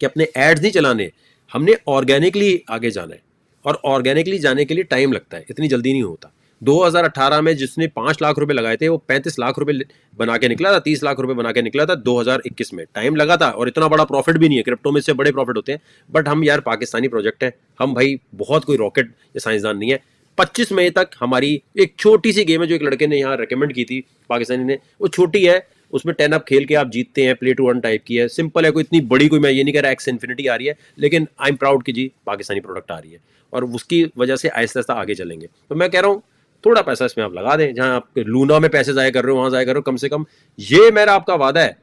कि अपने एड्स नहीं चलाने, हमने ऑर्गेनिकली आगे जाना है। और ऑर्गेनिकली जाने के लिए टाइम लगता है, इतनी जल्दी नहीं होता। 2018 में जिसने 5 लाख रुपए लगाए थे वो 35 लाख रुपए बना के निकला था, 30 लाख रुपए बना के निकला था 2021 में। टाइम लगा था और इतना बड़ा प्रॉफिट भी नहीं है, क्रिप्टो में से बड़े प्रॉफिट होते हैं। बट हम यार पाकिस्तानी प्रोजेक्ट है, हम भाई बहुत कोई रॉकेट या साइंसदान नहीं है। 25 मई तक हमारी एक छोटी सी गेम है जो एक लड़के ने यहाँ रिकमेंड की थी पाकिस्तानी ने, वो छोटी है, उसमें 10 अप खेल के आप जीतते हैं, प्ले टू अर्न टाइप की है, सिंपल है, कोई इतनी बड़ी कोई, मैं ये नहीं कह रहा एक्स इन्फिनिटी आ रही है, लेकिन आई एम प्राउड कि जी पाकिस्तानी प्रोडक्ट आ रही है और उसकी वजह से आहिस्ता आहिस्ता आगे चलेंगे। तो मैं कह रहा हूँ थोड़ा पैसा इसमें आप लगा दें, जहां आप लूना में पैसे जाया कर रहे हो वहां जाया कर रहे हो, कम से कम ये मेरा आपका वादा है,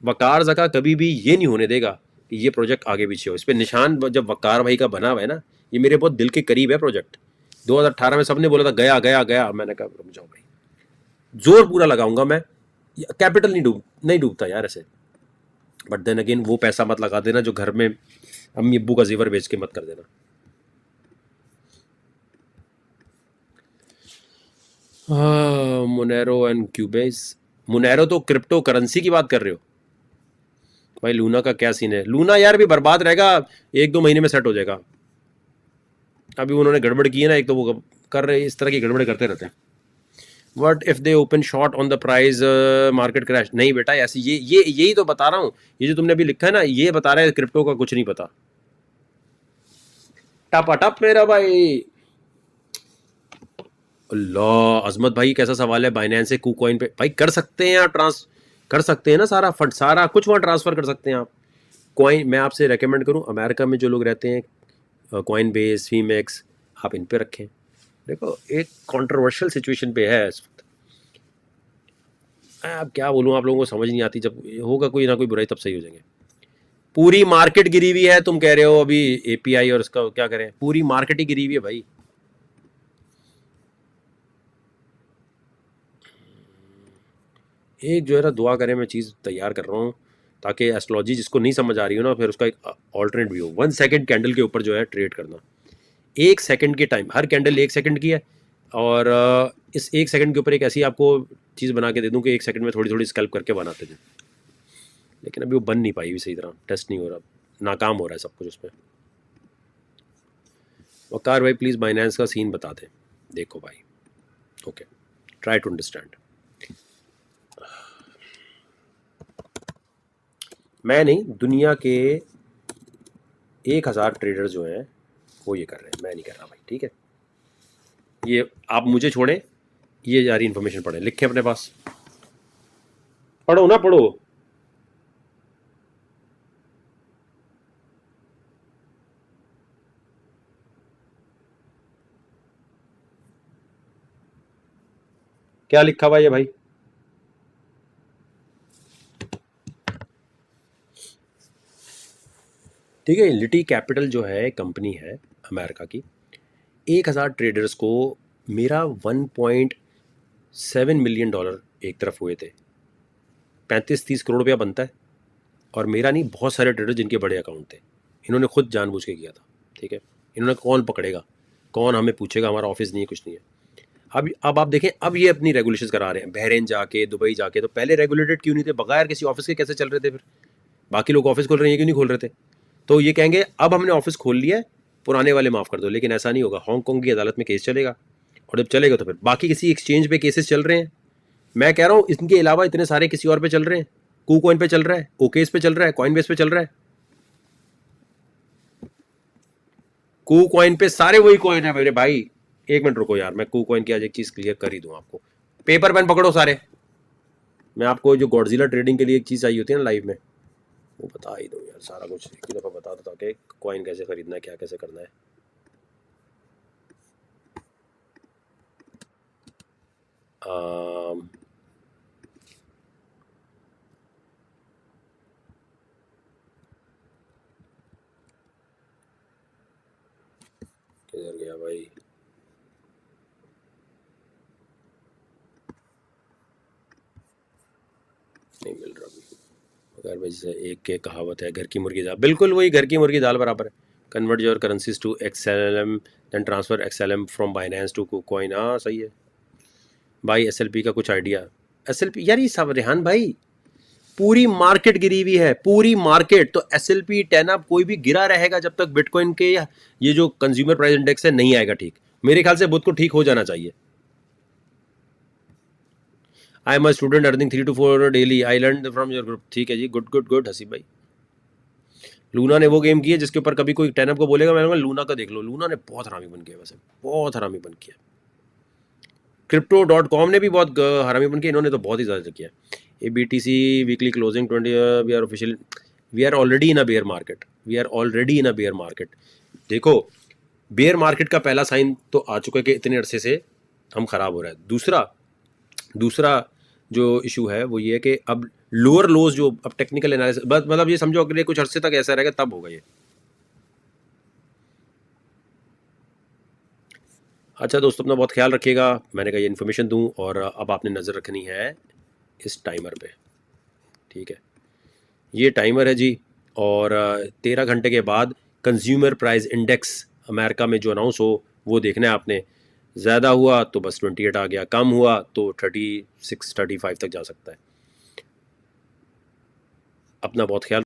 वकार जका कभी भी ये नहीं होने देगा कि ये प्रोजेक्ट आगे पीछे हो। इस पर निशान जब वकार भाई का बना हुआ है ना, ये मेरे बहुत दिल के करीब है प्रोजेक्ट। 2018 में सबने बोला था गया गया गया, मैंने कहा रुक जाओ भाई, जोर पूरा लगाऊंगा मैं। कैपिटल नहीं डूबता यार ऐसे। बट देन अगेन वो पैसा मत लगा देना जो घर में अम्मी अब्बू का जेवर बेच के मत कर देना। मोनेरो एंड क्यूबेस, मोनेरो तो क्रिप्टो करेंसी की बात कर रहे हो भाई लूना का क्या सीन है? लूना यार भी बर्बाद रहेगा, 1-2 महीने में सेट हो जाएगा। अभी उन्होंने गड़बड़ की है ना, एक तो वो कर रहे, इस तरह की गड़बड़ करते रहते हैं। What if they open short on the price, market crash? नहीं बेटा, ऐसी ये यही तो बता रहा हूँ, ये जो तुमने अभी लिखा है ना, ये बता रहा है क्रिप्टो का कुछ नहीं पता। टप मेरा भाई। अल्लाह, अजमत भाई कैसा सवाल है। बाइनेंस से कूकॉइन पे भाई कर सकते हैं आप कर सकते हैं ना, सारा फंड सारा कुछ वहाँ ट्रांसफर कर सकते हैं आप। कॉइन मैं आपसे रेकमेंड करूँ, अमेरिका में जो लोग रहते हैं, कॉइन बेस, फीमेक्स, आप इन पे रखें। देखो एक कंट्रोवर्शियल सिचुएशन पे है इस वक्त। अब क्या बोलूँ, आप लोगों को समझ नहीं आती, जब होगा कोई ना कोई बुराई तब सही हो जाएंगे। पूरी मार्केट गिरी हुई है, तुम कह रहे हो अभी एपीआई और इसका क्या करें, पूरी मार्केट ही गिरी हुई है भाई। एक जो है ना, दुआ करें, मैं चीज़ तैयार कर रहा हूँ ताकि एस्ट्रोलॉजी जिसको नहीं समझ आ रही हो ना, फिर उसका एक ऑल्टरनेट भी हो। 1 सेकंड कैंडल के ऊपर जो है ट्रेड करना, 1 सेकंड के टाइम, हर कैंडल 1 सेकंड की है, और इस 1 सेकंड के ऊपर एक ऐसी आपको चीज़ बना के दे दूँ कि 1 सेकंड में थोड़ी थोड़ी स्कैल्प करके बनाते थे। लेकिन अभी वो बन नहीं पाई हुई सही तरह, टेस्ट नहीं हो रहा, नाकाम हो रहा है सब कुछ उसमें। वकार भाई प्लीज़ बाइनेंस का सीन बता दें। देखो भाई, ओके, ट्राई टू अंडरस्टैंड। मैं नहीं, दुनिया के 1000 ट्रेडर जो हैं वो ये कर रहे हैं, मैं नहीं कर रहा भाई, ठीक है। ये आप मुझे छोड़ें, ये सारी इन्फॉर्मेशन पढ़ें, लिखें अपने पास, पढ़ो ना, पढ़ो। क्या लिखा हुआ है भाई? ठीक है, लिटी कैपिटल जो है कंपनी है अमेरिका की, 1000 ट्रेडर्स को मेरा $1.7 मिलियन एक तरफ हुए थे, 35-30 करोड़ रुपया बनता है। और मेरा नहीं, बहुत सारे ट्रेडर जिनके बड़े अकाउंट थे, इन्होंने खुद जानबूझ के किया था, ठीक है। इन्होंने कौन पकड़ेगा, कौन हमें पूछेगा, हमारा ऑफिस नहीं है, कुछ नहीं है। अब आप देखें, अब ये अपनी रेगुलेशंस करा रहे हैं, बहरीन जाके, दुबई जाके। तो पहले रेगुलेटेड क्यों नहीं थे, बगैर किसी ऑफिस के कैसे चल रहे थे फिर? बाकी लोग ऑफिस खोल रहे हैं, ये क्यों नहीं खोल रहे थे? तो ये कहेंगे अब हमने ऑफिस खोल लिया है, पुराने वाले माफ़ कर दो। लेकिन ऐसा नहीं होगा, हांगकॉन्ग की अदालत में केस चलेगा, और जब चलेगा तो फिर बाकी किसी एक्सचेंज पे केसेस चल रहे हैं। मैं कह रहा हूँ इनके अलावा इतने सारे किसी और पे चल रहे हैं, कूकॉइन पे चल रहा है, ओकेस पे चल रहा है, कॉइनबेस पे चल रहा है। कूकॉइन पे सारे वही कॉइन है मेरे भाई। एक मिनट रुको यार, मैं कूकॉइन की आज एक चीज़ क्लियर कर ही दूँ आपको। पेपर पेन पकड़ो सारे, मैं आपको जो गॉडजिला ट्रेडिंग के लिए एक चीज़ चाहिए होती है ना लाइव में, वो बता ही दूँ यार, सारा कुछ एक ही दफ़ा बता दो ताकि कॉइन कैसे खरीदना है, क्या कैसे करना है। किधर गया भाई? नहीं मिल रहा अभी। अगर भाई जैसे एक के कहावत है, घर की मुर्गी दाल, बिल्कुल वही घर की मुर्गी दाल बराबर है। Convert your currencies to XLM then transfer XLM from Binance to KuCoin. हाँ सही है भाई। SLP का कुछ आइडिया? SLP यार, ये सब रेहान भाई, पूरी मार्केट गिरी हुई है, पूरी मार्केट। तो SLP 10 अप कोई भी गिरा रहेगा जब तक बिटकॉइन के ये जो कंज्यूमर प्राइस इंडेक्स है नहीं आएगा ठीक। मेरे ख्याल से बुध को ठीक हो जाना चाहिए। I am a student earning 3 to 4 daily, I learn from your group. ठीक है जी, गुड गुड गुड हसीब भाई। लूना ने वो गेम की है जिसके ऊपर कभी कोई 10 अप को बोलेगा, मैंने लूना का देख लो, लूना ने बहुत हरामी बन किया, वैसे बहुत हरामी बन किया। Crypto.com ने भी बहुत हरामी बन किया, इन्होंने तो बहुत ही ज़्यादा किया। ABTC weekly closing 20, we are official, we are already in a bear market, we are already in a bear market. देखो, बेयर मार्केट का पहला साइन तो आ चुका है कि इतने अरसे से हम खराब हो रहा है। दूसरा जो इशू है वो ये है कि अब लोअर लोज जो अब टेक्निकल एनालिसिस, मतलब ये समझो अगले कुछ अरसे तक ऐसा रहेगा तब होगा ये। अच्छा दोस्तों, अपना बहुत ख्याल रखिएगा। मैंने कहा ये इन्फॉर्मेशन दूं, और अब आपने नज़र रखनी है इस टाइमर पे, ठीक है। ये टाइमर है जी, और 13 घंटे के बाद कंज्यूमर प्राइस इंडेक्स अमेरिका में जो अनाउंस हो वो देखना है आपने। ज़्यादा हुआ तो बस 28 आ गया, कम हुआ तो 36-35 तक जा सकता है। अपना बहुत ख्याल